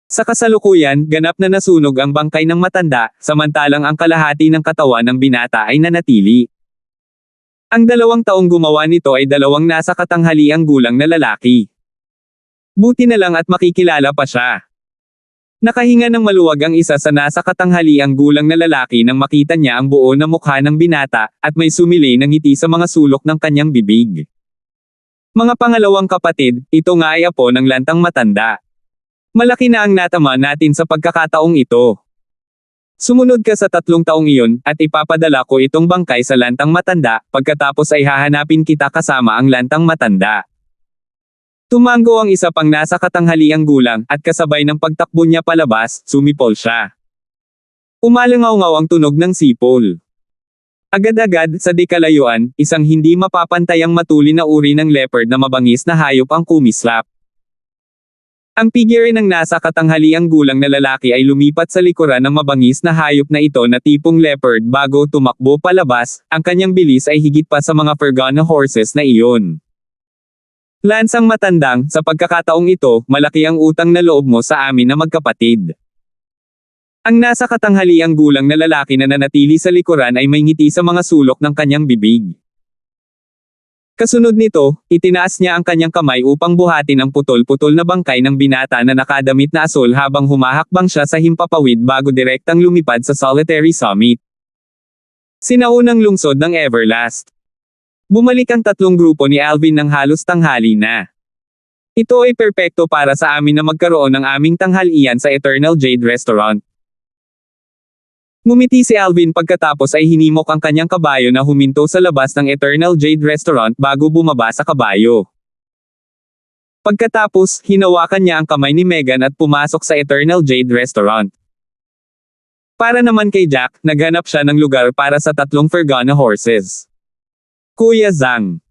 Sa kasalukuyan, ganap na nasunog ang bangkay ng matanda, samantalang ang kalahati ng katawan ng binata ay nanatili. Ang 2 taong gumawa nito ay 2 nasa katanghaliang gulang na lalaki. Buti na lang at makikilala pa siya. Nakahinga ng maluwag ang isa sa nasa katanghaliang gulang na lalaki nang makita niya ang buo na mukha ng binata, at may sumilay na ngiti sa mga sulok ng kanyang bibig. Mga pangalawang kapatid, ito nga ay apo ng lantang matanda. Malaki na ang natama natin sa pagkakataong ito. Sumunod ka sa 3 taong iyon, at ipapadala ko itong bangkay sa lantang matanda, pagkatapos ay hahanapin kita kasama ang lantang matanda. Tumango ang isa pang nasa katanghaliang gulang, at kasabay ng pagtakbo niya palabas, sumipol siya. Umalangaw-ngaw ang tunog ng sipol. Agad-agad, sa dikalayuan, isang hindi mapapantayang matulin na uri ng leopard na mabangis na hayop ang kumislap. Ang figure ng nasa katanghaliang gulang na lalaki ay lumipat sa likuran ng mabangis na hayop na ito na tipong leopard bago tumakbo palabas, ang kanyang bilis ay higit pa sa mga Fergana horses na iyon. Lansang matandang, sa pagkakataong ito, malaki ang utang na loob mo sa amin na magkapatid. Ang nasa katanghaliang gulang na lalaki na nanatili sa likuran ay may ngiti sa mga sulok ng kanyang bibig. Kasunod nito, itinaas niya ang kanyang kamay upang buhatin ang putol-putol na bangkay ng binata na nakadamit na asul habang humahakbang siya sa himpapawid bago direktang lumipad sa Solitary Summit. Sinaunang lungsod ng Everlast. Bumalik ang 3 grupo ni Alvin ng halos tanghali na. Ito ay perpekto para sa amin na magkaroon ng aming tanghalian sa Eternal Jade Restaurant. Ngumiti si Alvin pagkatapos ay hinimok ang kanyang kabayo na huminto sa labas ng Eternal Jade Restaurant bago bumaba sa kabayo. Pagkatapos, hinawakan niya ang kamay ni Megan at pumasok sa Eternal Jade Restaurant. Para naman kay Jack, naghanap siya ng lugar para sa 3 Fergana horses. Kuya Zhang.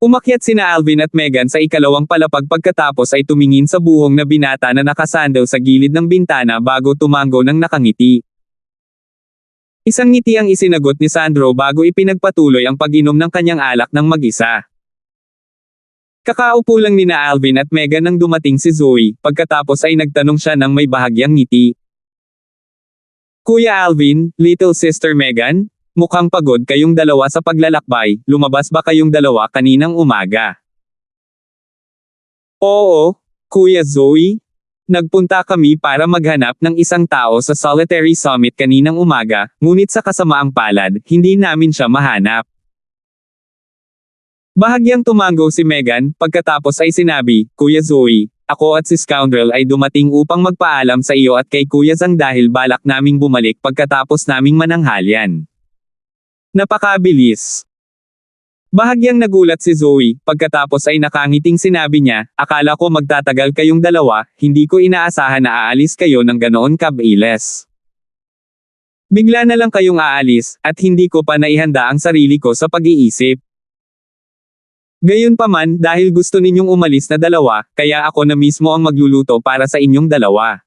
Umakyat sina Alvin at Megan sa ikalawang palapag pagkatapos ay tumingin sa buhong na binata na nakasandal sa gilid ng bintana bago tumango ng nakangiti. Isang ngiti ang isinagot ni Sandro bago ipinagpatuloy ang pag-inom ng kanyang alak ng mag-isa. Kakaupo lang nina Alvin at Megan nang dumating si Zoe, pagkatapos ay nagtanong siya ng may bahagyang ngiti. Kuya Alvin, little sister Megan, mukhang pagod kayong dalawa sa paglalakbay, lumabas ba kayong dalawa kaninang umaga? Oo, Kuya Zoe. Nagpunta kami para maghanap ng isang tao sa Solitary Summit kaninang umaga, ngunit sa kasamaang palad, hindi namin siya mahanap. Bahagyang tumango si Megan, pagkatapos ay sinabi, Kuya Zoe, ako at si Scoundrel ay dumating upang magpaalam sa iyo at kay Kuya Zhang dahil balak naming bumalik pagkatapos naming mananghalian. Napakabilis. Bahagyang nagulat si Zoe, pagkatapos ay nakangiting sinabi niya, akala ko magtatagal kayong dalawa, hindi ko inaasahan na aalis kayo ng ganoon kabilis. Bigla na lang kayong aalis, at hindi ko pa naihanda ang sarili ko sa pag-iisip. Gayunpaman, dahil gusto ninyong umalis na dalawa, kaya ako na mismo ang magluluto para sa inyong dalawa.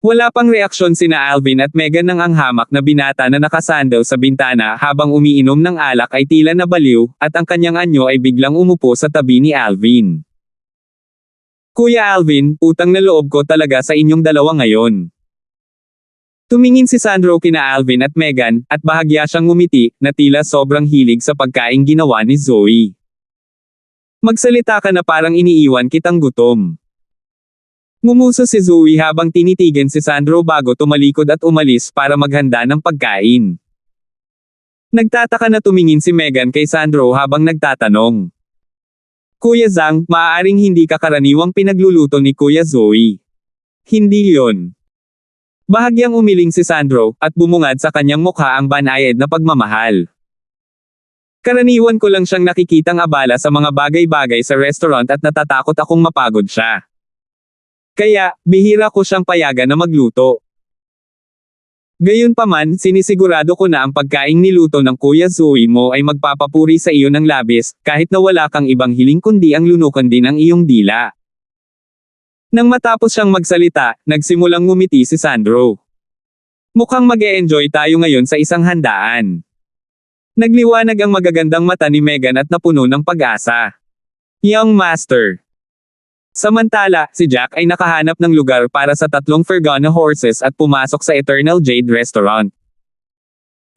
Wala pang reaksyon sina Alvin at Megan nang ang hamak na binata na nakasandal sa bintana habang umiinom ng alak ay tila nabaliw, at ang kanyang anyo ay biglang umupo sa tabi ni Alvin. Kuya Alvin, utang na loob ko talaga sa inyong dalawa ngayon. Tumingin si Sandro kina Alvin at Megan, at bahagya siyang ngumiti, na tila sobrang hilig sa pagkaing ginawa ni Zoe. Magsalita ka na parang iniiwan kitang gutom. Ngumuso si Zoe habang tinitigan si Sandro bago tumalikod at umalis para maghanda ng pagkain. Nagtataka na tumingin si Megan kay Sandro habang nagtatanong. Kuya Zhang, maaaring hindi ka karaniwang pinagluluto ni Kuya Zoe. Hindi yon. Bahagyang umiling si Sandro, at bumungad sa kanyang mukha ang banayad na pagmamahal. Karaniwan ko lang siyang nakikitang abala sa mga bagay-bagay sa restaurant at natatakot akong mapagod siya. Kaya, bihira ko siyang payagan na magluto. Gayunpaman, sinisigurado ko na ang pagkaing niluto ng Kuya Zoe mo ay magpapapuri sa iyo ng labis, kahit na wala kang ibang hiling kundi ang lunukan din ang iyong dila. Nang matapos siyang magsalita, nagsimulang ngumiti si Sandro. Mukhang mag-e-enjoy tayo ngayon sa isang handaan. Nagliwanag ang magagandang mata ni Megan at napuno ng pag-asa. Young Master. Samantala, si Jack ay nakahanap ng lugar para sa 3 Fergana horses at pumasok sa Eternal Jade Restaurant.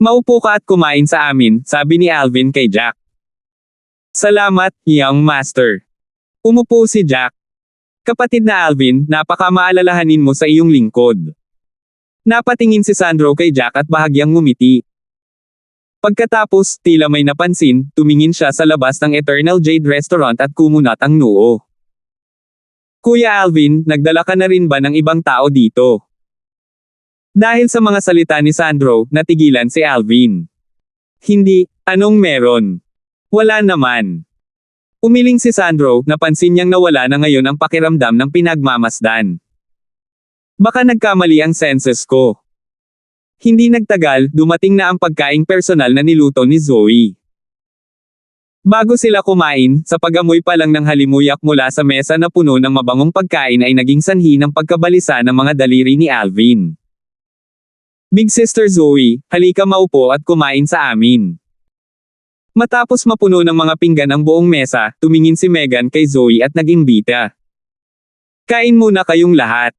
Maupo ka at kumain sa amin, sabi ni Alvin kay Jack. Salamat, Young Master. Umupo si Jack. Kapatid na Alvin, napaka-maalalahanin mo sa iyong lingkod. Napatingin si Sandro kay Jack at bahagyang ngumiti. Pagkatapos, tila may napansin, tumingin siya sa labas ng Eternal Jade Restaurant at kumunat ang noo. Kuya Alvin, nagdala ka na rin ba ng ibang tao dito? Dahil sa mga salita ni Sandro, natigilan si Alvin. Hindi, anong meron? Wala naman. Umiling si Sandro, napansin niyang nawala na ngayon ang pakiramdam ng pinagmamasdan. Baka nagkamali ang senses ko. Hindi nagtagal, dumating na ang pagkaing personal na niluto ni Zoe. Bago sila kumain, sa pag-amoy pa lang ng halimuyak mula sa mesa na puno ng mabangong pagkain ay naging sanhi ng pagkabalisa ng mga daliri ni Alvin. Big Sister Zoe, halika maupo at kumain sa amin. Matapos mapuno ng mga pinggan ang buong mesa, tumingin si Megan kay Zoe at nag-imbita. Kain muna kayong lahat.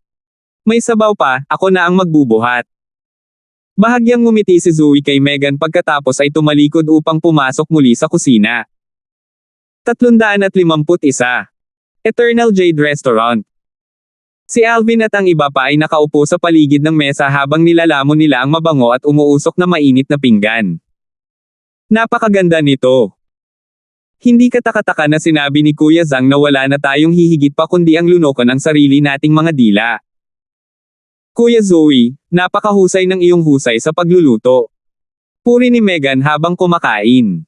May sabaw pa, ako na ang magbubuhat. Bahagyang ngumiti si Zoe kay Megan pagkatapos ay tumalikod upang pumasok muli sa kusina. 351. Eternal Jade Restaurant. Si Alvin at ang iba pa ay nakaupo sa paligid ng mesa habang nilalamon nila ang mabango at umuusok na mainit na pinggan. Napakaganda nito. Hindi katakataka na sinabi ni Kuya Zhang na wala na tayong hihigit pa kundi ang lunukan ng sarili nating mga dila. Kuya Zoe, napakahusay ng iyong husay sa pagluluto. Puri ni Megan habang kumakain.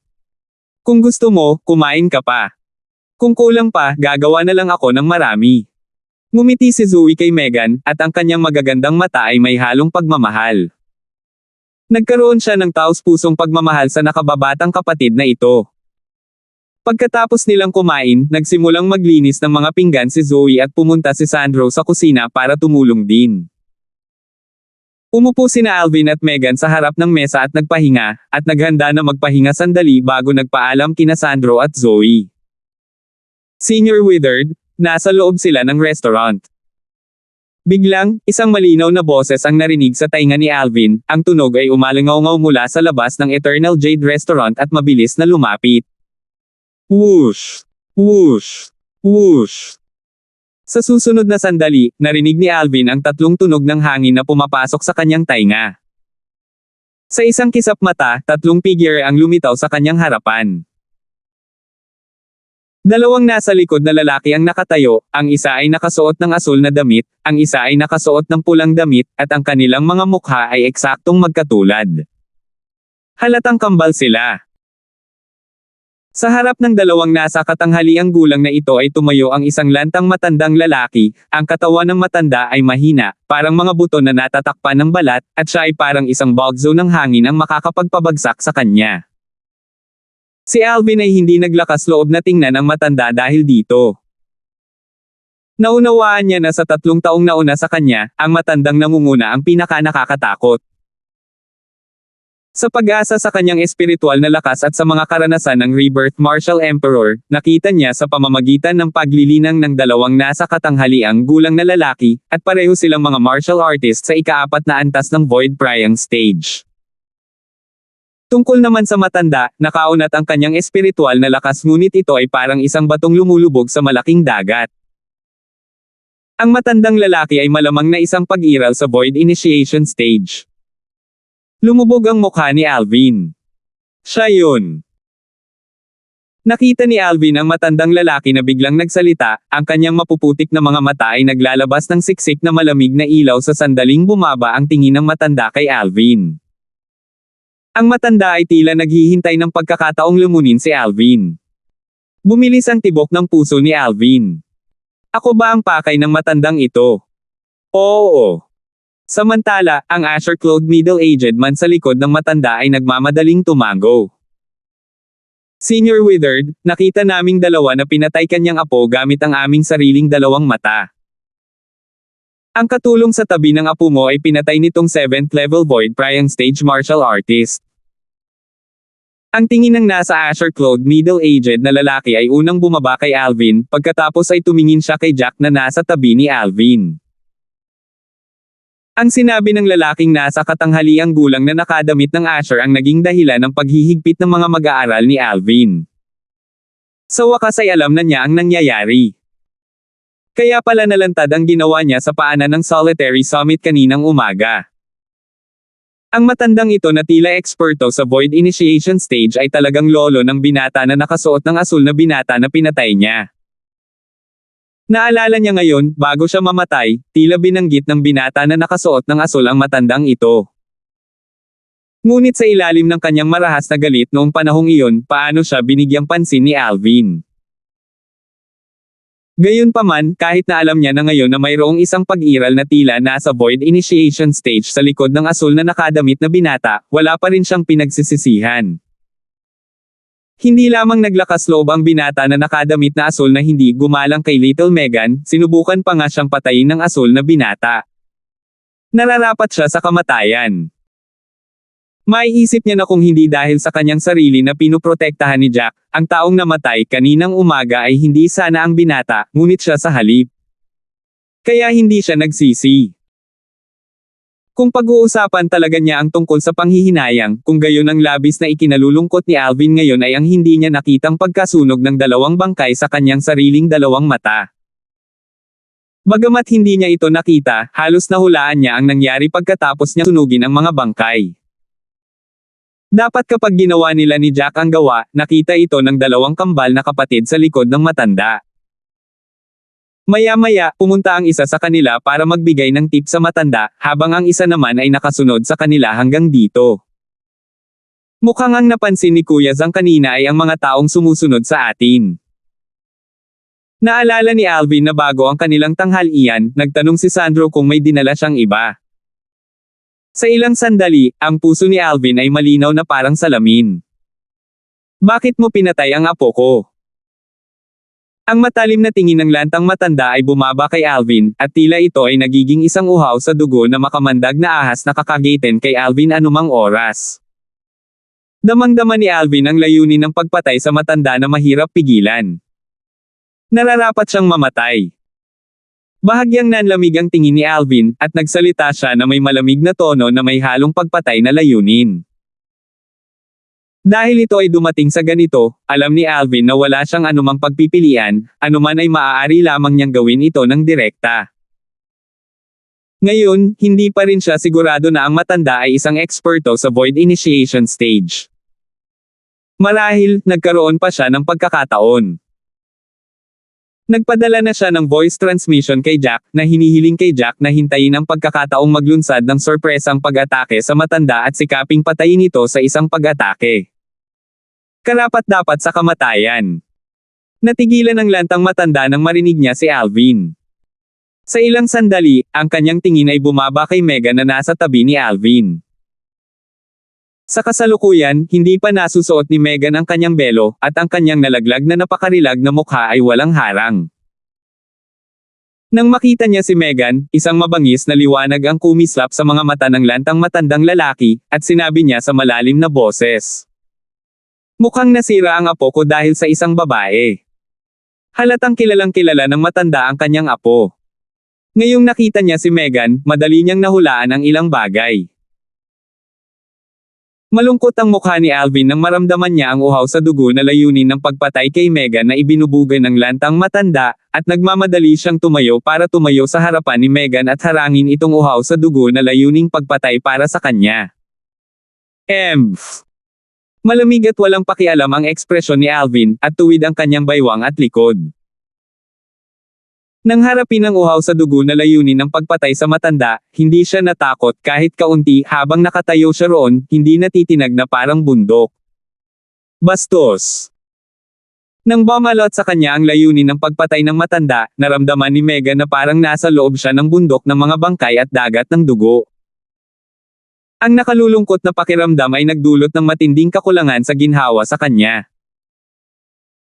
Kung gusto mo, kumain ka pa. Kung kulang pa, gagawa na lang ako ng marami. Ngumiti si Zoe kay Megan, at ang kanyang magagandang mata ay may halong pagmamahal. Nagkaroon siya ng taos-pusong pagmamahal sa nakababatang kapatid na ito. Pagkatapos nilang kumain, nagsimulang maglinis ng mga pinggan si Zoe at pumunta si Sandro sa kusina para tumulong din. Umupo sina Alvin at Megan sa harap ng mesa at nagpahinga, at naghanda na magpahinga sandali bago nagpaalam kina Sandro at Zoe. Senior Withered, nasa loob sila ng restaurant. Biglang, isang malinaw na boses ang narinig sa tainga ni Alvin, ang tunog ay umalingaw-ngaw mula sa labas ng Eternal Jade Restaurant at mabilis na lumapit. Whoosh! Whoosh! Whoosh! Sa susunod na sandali, narinig ni Alvin ang 3 tunog ng hangin na pumapasok sa kanyang tainga. Sa isang kisap mata, 3 figure ang lumitaw sa kanyang harapan. 2 nasa likod na lalaki ang nakatayo, ang isa ay nakasuot ng asul na damit, ang isa ay nakasuot ng pulang damit, at ang kanilang mga mukha ay eksaktong magkatulad. Halatang kambal sila. Sa harap ng 2 nasa katanghaliang gulang na ito ay tumayo ang isang lantang matandang lalaki, ang katawan ng matanda ay mahina, parang mga buto na natatakpan ng balat, at siya ay parang isang bugzo ng hangin ang makakapagpabagsak sa kanya. Si Alvin ay hindi naglakas loob na tingnan ang matanda dahil dito. Naunawaan niya na sa 3 taong nauna sa kanya, ang matandang nangunguna ang pinaka-nakakatakot. Sa pag-asa sa kanyang espiritual na lakas at sa mga karanasan ng Rebirth Martial Emperor, nakita niya sa pamamagitan ng paglilinang ng dalawang nasa katanghaliang gulang na lalaki, at pareho silang mga martial artists sa ika-4 na antas ng Void Priang Stage. Tungkol naman sa matanda, nakaunat ang kanyang espiritual na lakas ngunit ito ay parang isang batong lumulubog sa malaking dagat. Ang matandang lalaki ay malamang na isang pag-iral sa Void Initiation Stage. Lumubog ang mukha ni Alvin. Siya yun. Nakita ni Alvin ang matandang lalaki na biglang nagsalita, ang kanyang mapuputik na mga mata ay naglalabas ng siksik na malamig na ilaw sa sandaling bumaba ang tingin ng matanda kay Alvin. Ang matanda ay tila naghihintay ng pagkakataong lumunin si Alvin. Bumilis ang tibok ng puso ni Alvin. Ako ba ang pakay ng matandang ito? Oo. Samantala, ang Asher-clothed middle-aged man sa likod ng matanda ay nagmamadaling tumago. Senior Withered, nakita naming dalawa na pinatay kanyang apo gamit ang aming sariling dalawang mata. Ang katulong sa tabi ng apo mo ay pinatay nitong 7th level Void Priang Stage Martial Artist. Ang tingin ng nasa Asher-clothed middle-aged na lalaki ay unang bumaba kay Alvin, pagkatapos ay tumingin siya kay Jack na nasa tabi ni Alvin. Ang sinabi ng lalaking nasa katanghaliang gulang na nakadamit ng Asher ang naging dahilan ng paghihigpit ng mga mag-aaral ni Alvin. Sa wakas ay alam na niya ang nangyayari. Kaya pala nalantad ang ginawa niya sa paanan ng Solitary Summit kaninang umaga. Ang matandang ito na tila eksperto sa Void Initiation Stage ay talagang lolo ng binata na nakasuot ng asul na binata na pinatay niya. Naalala niya ngayon, bago siya mamatay, tila binanggit ng binata na nakasuot ng asul ang matandang ito. Ngunit sa ilalim ng kanyang marahas na galit noong panahong iyon, paano siya binigyang pansin ni Alvin? Gayunpaman, kahit na alam niya na ngayon na mayroong isang pag-iral na tila nasa Void Initiation Stage sa likod ng asul na nakadamit na binata, wala pa rin siyang pinagsisisihan. Hindi lamang naglakas loob ang binata na nakadamit na asul na hindi gumalang kay Little Megan, sinubukan pa nga siyang patayin ng asul na binata. Nararapat siya sa kamatayan. Maiisip niya na kung hindi dahil sa kanyang sarili na pinoprotektahan ni Jack, ang taong namatay kaninang umaga ay hindi sana ang binata, ngunit siya sa halip. Kaya hindi siya nagsisi. Kung pag-uusapan talaga niya ang tungkol sa panghihinayang, kung gayon ang labis na ikinalulungkot ni Alvin ngayon ay ang hindi niya nakitang pagkasunog ng dalawang bangkay sa kanyang sariling dalawang mata. Bagamat hindi niya ito nakita, halos nahulaan niya ang nangyari pagkatapos niya sunugin ang mga bangkay. Dapat kapag ginawa nila ni Jack ang gawa, nakita ito ng dalawang kambal na kapatid sa likod ng matanda. Maya-maya, pumunta ang isa sa kanila para magbigay ng tip sa matanda, habang ang isa naman ay nakasunod sa kanila hanggang dito. Mukhang ang napansin ni Kuya Zhang kanina ay ang mga taong sumusunod sa atin. Naalala ni Alvin na bago ang kanilang tanghalian, nagtanong si Sandro kung may dinala siyang iba. Sa ilang sandali, ang puso ni Alvin ay malinaw na parang salamin. Bakit mo pinatay ang apo ko? Ang matalim na tingin ng lantang matanda ay bumaba kay Alvin, at tila ito ay nagiging isang uhaw sa dugo na makamandag na ahas na kakagatin kay Alvin anumang oras. Damang-dama ni Alvin ang layunin ng pagpatay sa matanda na mahirap pigilan. Nararapat siyang mamatay. Bahagyang nanlamig ang tingin ni Alvin, at nagsalita siya na may malamig na tono na may halong pagpatay na layunin. Dahil ito ay dumating sa ganito, alam ni Alvin na wala siyang anumang pagpipilian, anuman ay maaari lamang niyang gawin ito ng direkta. Ngayon, hindi pa rin siya sigurado na ang matanda ay isang eksperto sa Void Initiation Stage. Marahil, nagkaroon pa siya ng pagkakataon. Nagpadala na siya ng voice transmission kay Jack, na hinihiling kay Jack na hintayin ang pagkakataong maglunsad ng sorpresang pag-atake sa matanda at sikaping patayin ito sa isang pag-atake. Karapat-dapat sa kamatayan. Natigilan ang lantang matanda nang marinig niya si Alvin. Sa ilang sandali, ang kanyang tingin ay bumaba kay Megan na nasa tabi ni Alvin. Sa kasalukuyan, hindi pa nasusuot ni Megan ang kanyang belo, at ang kanyang nalaglag na napakarilag na mukha ay walang harang. Nang makita niya si Megan, isang mabangis na liwanag ang kumislap sa mga mata ng lantang matandang lalaki, at sinabi niya sa malalim na boses. Mukhang nasira ang apo ko dahil sa isang babae. Halatang kilalang kilala ng matanda ang kanyang apo. Ngayong nakita niya si Megan, madali niyang nahulaan ang ilang bagay. Malungkot ang mukha ni Alvin nang maramdaman niya ang uhaw sa dugo na layunin ng pagpatay kay Megan na ibinubugan ng lantang matanda, at nagmamadali siyang tumayo sa harapan ni Megan at harangin itong uhaw sa dugo na layuning pagpatay para sa kanya. Malamig at walang pakialam ang ekspresyon ni Alvin, at tuwid ang kanyang baywang at likod. Nang harapin ang uhaw sa dugo na layunin ng pagpatay sa matanda, hindi siya natakot kahit kaunti habang nakatayo siya roon, hindi natitinag na parang bundok. Bastos. Nang bumalot sa kanya ang layunin ng pagpatay ng matanda, naramdaman ni Megan na parang nasa loob siya ng bundok ng mga bangkay at dagat ng dugo. Ang nakalulungkot na pakiramdam ay nagdulot ng matinding kakulangan sa ginhawa sa kanya.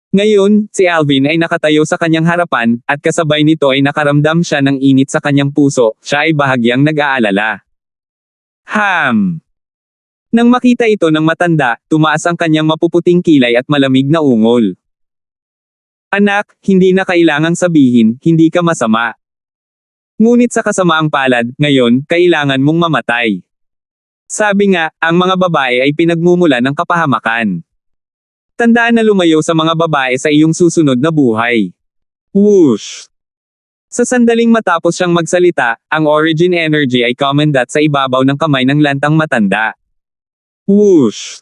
Ngayon, si Alvin ay nakatayo sa kanyang harapan, at kasabay nito ay nakaramdam siya ng init sa kanyang puso, siya ay bahagyang nag-aalala. Nang makita ito ng matanda, tumaas ang kanyang mapuputing kilay at malamig na ungol. Anak, hindi na kailangang sabihin, hindi ka masama. Ngunit sa kasamaang palad, ngayon, kailangan mong mamatay. Sabi nga, ang mga babae ay pinagmumulan ng kapahamakan. Tandaan na lumayo sa mga babae sa iyong susunod na buhay. Whoosh! Sa sandaling matapos siyang magsalita, ang origin energy ay kumandat sa ibabaw ng kamay ng lantang matanda. Whoosh!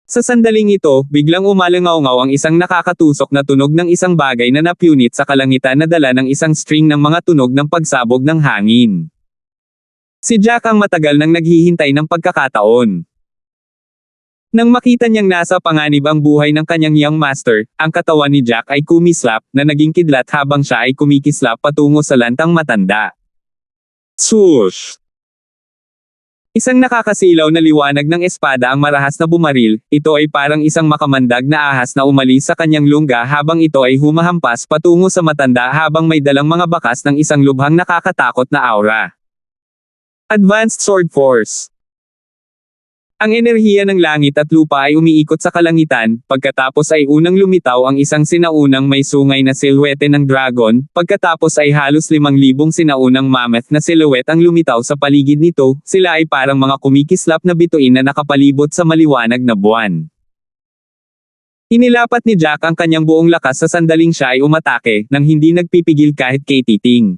Sa sandaling ito, biglang umalangaw-ngaw ang isang nakakatusok na tunog ng isang bagay na napunit sa kalangitan na dala ng isang string ng mga tunog ng pagsabog ng hangin. Si Jack ang matagal nang naghihintay ng pagkakataon. Nang makita niyang nasa panganib ang buhay ng kanyang young master, ang katawan ni Jack ay kumislap, na naging kidlat habang siya ay kumikislap patungo sa lantang matanda. Swoosh! Isang nakakasilaw na liwanag ng espada ang marahas na bumaril, ito ay parang isang makamandag na ahas na umalis sa kanyang lungga habang ito ay humahampas patungo sa matanda habang may dalang mga bakas ng isang lubhang nakakatakot na aura. Advanced Sword Force. Ang enerhiya ng langit at lupa ay umiikot sa kalangitan, pagkatapos ay unang lumitaw ang isang sinaunang may sungay na silhwete ng dragon, pagkatapos ay halos 5,000 sinaunang mammoth na silhouette ang lumitaw sa paligid nito, sila ay parang mga kumikislap na bituin na nakapalibot sa maliwanag na buwan. Inilapat ni Jack ang kanyang buong lakas sa sandaling siya ay umatake, nang hindi nagpipigil kahit kay titing.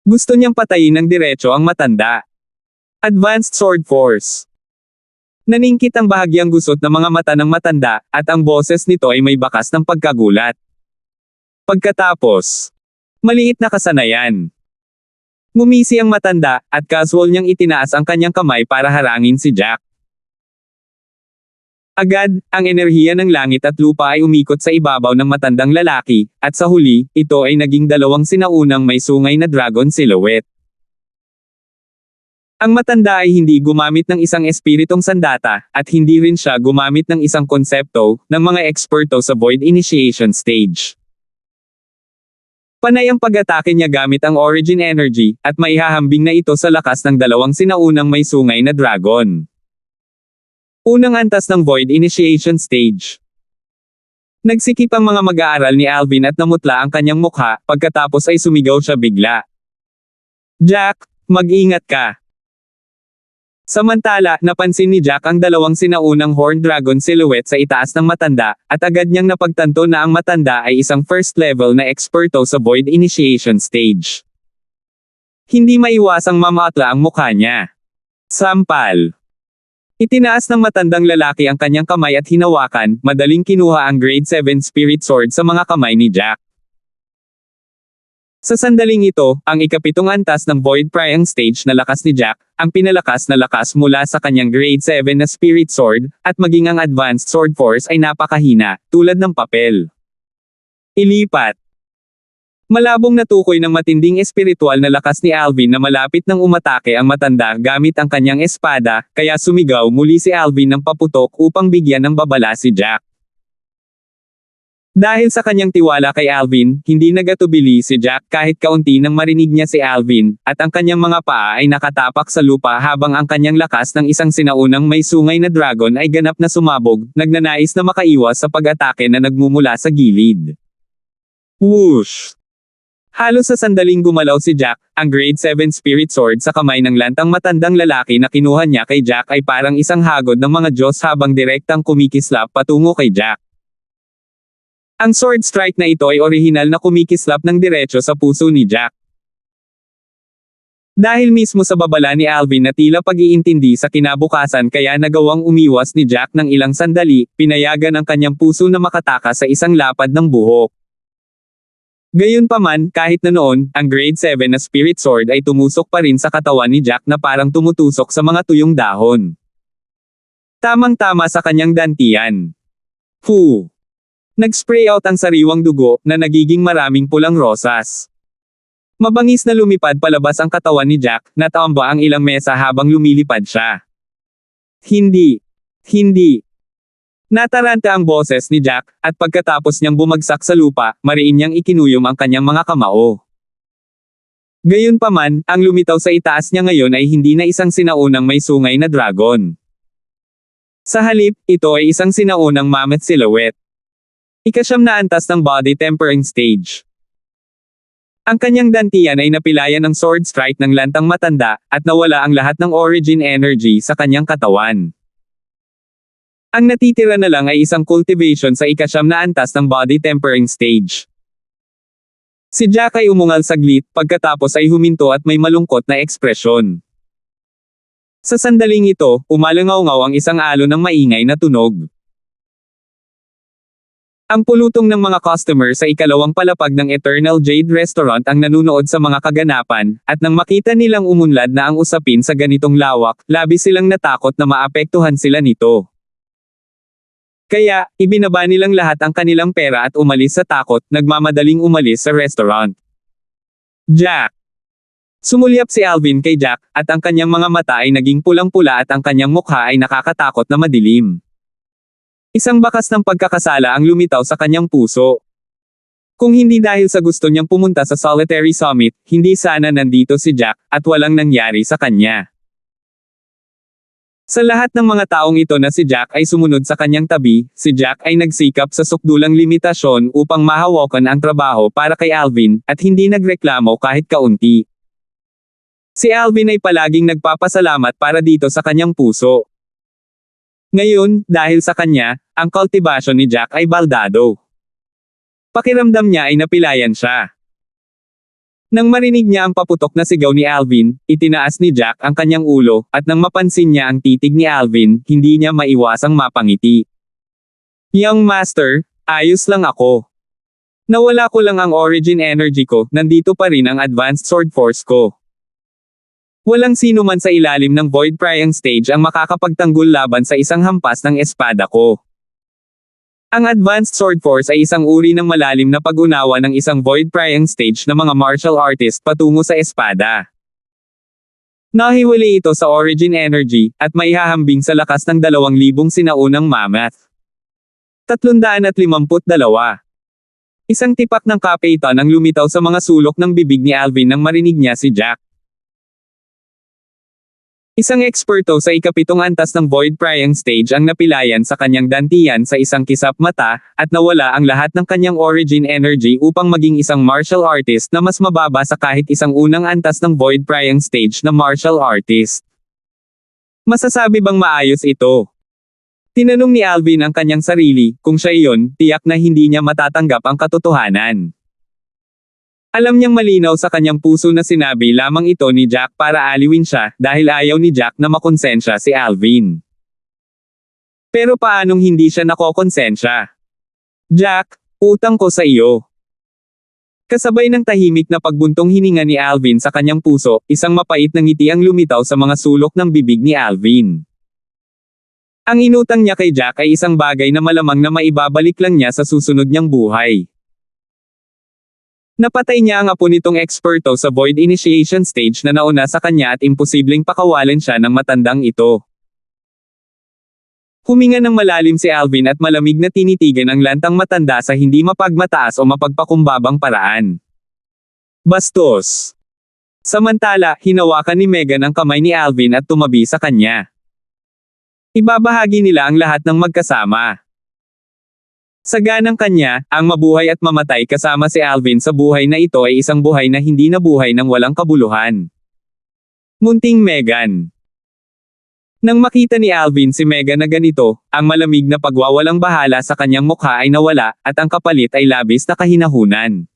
Gusto niyang patayin ng diretso ang matanda. Advanced Sword Force. Naningkit ang bahagyang gusot ng mga mata ng matanda, at ang boses nito ay may bakas ng pagkagulat. Pagkatapos, maliit na kasanayan. Ngumisi ang matanda, at casual niyang itinaas ang kanyang kamay para harangin si Jack. Agad, ang enerhiya ng langit at lupa ay umikot sa ibabaw ng matandang lalaki, at sa huli, ito ay naging dalawang sinaunang may sungay na dragon silhouette. Ang matanda ay hindi gumamit ng isang espiritong sandata, at hindi rin siya gumamit ng isang konsepto, ng mga eksperto sa Void Initiation Stage. Panay ang pag-atake niya gamit ang Origin Energy, at maihahambing na ito sa lakas ng dalawang sinaunang may sungay na dragon. Unang antas ng Void Initiation Stage. Nagsikip ang mga mag-aaral ni Alvin at namutla ang kanyang mukha, pagkatapos ay sumigaw siya bigla. Jack, mag-ingat ka! Samantala, napansin ni Jack ang dalawang sinaunang horned dragon silhouette sa itaas ng matanda, at agad niyang napagtanto na ang matanda ay isang first level na eksperto sa Void Initiation Stage. Hindi maiwasang mamaatla ang mukha niya. Sampal. Itinaas ng matandang lalaki ang kanyang kamay at hinawakan, madaling kinuha ang Grade 7 Spirit Sword sa mga kamay ni Jack. Sa sandaling ito, ang ikapitong antas ng Void Prying Stage na lakas ni Jack, ang pinalakas na lakas mula sa kanyang Grade 7 na Spirit Sword, at maging ang Advanced Sword Force ay napakahina, tulad ng papel. Ilipat. Malabong natukoy ng matinding espiritual na lakas ni Alvin na malapit nang umatake ang matanda gamit ang kanyang espada, kaya sumigaw muli si Alvin ng paputok upang bigyan ng babala si Jack. Dahil sa kanyang tiwala kay Alvin, hindi nagatubili si Jack kahit kaunti nang marinig niya si Alvin, at ang kanyang mga paa ay nakatapak sa lupa habang ang kanyang lakas ng isang sinaunang may sungay na dragon ay ganap na sumabog, nagnanais na makaiwas sa pag-atake na nagmumula sa gilid. Whoosh! Halos sa sandaling gumalaw si Jack, ang grade 7 spirit sword sa kamay ng lantang matandang lalaki na kinuha niya kay Jack ay parang isang hagod ng mga Diyos habang direktang kumikislap patungo kay Jack. Ang sword strike na ito ay orihinal na kumikislap ng diretso sa puso ni Jack. Dahil mismo sa babala ni Alvin na tila pag-iintindi sa kinabukasan kaya nagawang umiwas ni Jack ng ilang sandali, pinayagan ang kanyang puso na makataka sa isang lapad ng buhok. Gayunpaman, kahit na noon, ang grade 7 na spirit sword ay tumusok pa rin sa katawan ni Jack na parang tumutusok sa mga tuyong dahon. Tamang-tama sa kanyang dantian. Fu! Nag-spray out ang sariwang dugo, na nagiging maraming pulang rosas. Mabangis na lumipad palabas ang katawan ni Jack, natamba ang ilang mesa habang lumilipad siya. Hindi. Hindi. Nataranta ang boses ni Jack, at pagkatapos niyang bumagsak sa lupa, mariin niyang ikinuyom ang kanyang mga kamao. Gayunpaman, ang lumitaw sa itaas niya ngayon ay hindi na isang sinaunang may sungay na dragon. Sa halip, ito ay isang sinaunang mammoth silhouette. Ika-9 na antas ng body tempering stage. Ang kanyang dantian ay napilayan ng sword strike ng lantang matanda, at nawala ang lahat ng origin energy sa kanyang katawan. Ang natitira na lang ay isang cultivation sa ika-9 na antas ng body tempering stage. Si Jack ay umungal saglit, pagkatapos ay huminto at may malungkot na ekspresyon. Sa sandaling ito, umalangaw-ngaw ang isang alon ng maingay na tunog. Ang pulutong ng mga customer sa ikalawang palapag ng Eternal Jade Restaurant ang nanunood sa mga kaganapan, at nang makita nilang umunlad na ang usapin sa ganitong lawak, labis silang natakot na maapektuhan sila nito. Kaya, ibinaba nilang lahat ang kanilang pera at umalis sa takot, nagmamadaling umalis sa restaurant. Jack! Sumulyap si Alvin kay Jack, at ang kanyang mga mata ay naging pulang-pula at ang kanyang mukha ay nakakatakot na madilim. Isang bakas ng pagkakasala ang lumitaw sa kanyang puso. Kung hindi dahil sa gusto niyang pumunta sa Solitary Summit, hindi sana nandito si Jack, at walang nangyari sa kanya. Sa lahat ng mga taong ito na si Jack ay sumunod sa kanyang tabi, si Jack ay nagsikap sa sukdulang limitasyon upang mahawakan ang trabaho para kay Alvin, at hindi nagreklamo kahit kaunti. Si Alvin ay palaging nagpapasalamat para dito sa kanyang puso. Ngayon, dahil sa kanya, ang cultivation ni Jack ay baldado. Pakiramdam niya ay napilayan siya. Nang marinig niya ang paputok na sigaw ni Alvin, itinaas ni Jack ang kanyang ulo, at nang mapansin niya ang titig ni Alvin, hindi niya maiwasang mapangiti. Young Master, ayos lang ako. Nawala ko lang ang origin energy ko, nandito pa rin ang advanced sword force ko. Walang sino man sa ilalim ng Void Prying Stage ang makakapagtanggol laban sa isang hampas ng espada ko. Ang Advanced Sword Force ay isang uri ng malalim na pag-unawa ng isang Void Prying Stage na mga martial artist patungo sa espada. Nahiwalay ito sa origin energy, at maihahambing sa lakas ng 2,000 sinaunang mammoth. 352. Isang tipak ng kapeitan ang lumitaw sa mga sulok ng bibig ni Alvin nang marinig niya si Jack. Isang eksperto sa ika-7 antas ng Void Prying Stage ang napilayan sa kanyang dantian sa isang kisap mata, at nawala ang lahat ng kanyang origin energy upang maging isang martial artist na mas mababa sa kahit isang unang antas ng Void Prying Stage na martial artist. Masasabi bang maayos ito? Tinanong ni Alvin ang kanyang sarili, kung siya iyon, tiyak na hindi niya matatanggap ang katotohanan. Alam niyang malinaw sa kanyang puso na sinabi lamang ito ni Jack para aliwin siya, dahil ayaw ni Jack na makonsensya si Alvin. Pero paanong hindi siya nakokonsensya? Jack, utang ko sa iyo. Kasabay ng tahimik na pagbuntong hininga ni Alvin sa kanyang puso, isang mapait na ngiti ang lumitaw sa mga sulok ng bibig ni Alvin. Ang inutang niya kay Jack ay isang bagay na malamang na maibabalik lang niya sa susunod niyang buhay. Napatay niya ang apo nitong eksperto sa Void Initiation Stage na nauna sa kanya at imposibleng pakawalan siya ng matandang ito. Huminga ng malalim si Alvin at malamig na tinitigan ang lantang matanda sa hindi mapagmataas o mapagpakumbabang paraan. Bastos. Samantala, hinawakan ni Megan ang kamay ni Alvin at tumabi sa kanya. Ibabahagi nila ang lahat ng magkasama. Sa ganang kanya, ang mabuhay at mamatay kasama si Alvin sa buhay na ito ay isang buhay na hindi nabuhay ng walang kabuluhan. Munting Megan. Nang makita ni Alvin si Megan na ganito, ang malamig na pagwawalang bahala sa kanyang mukha ay nawala, at ang kapalit ay labis na kahinahunan.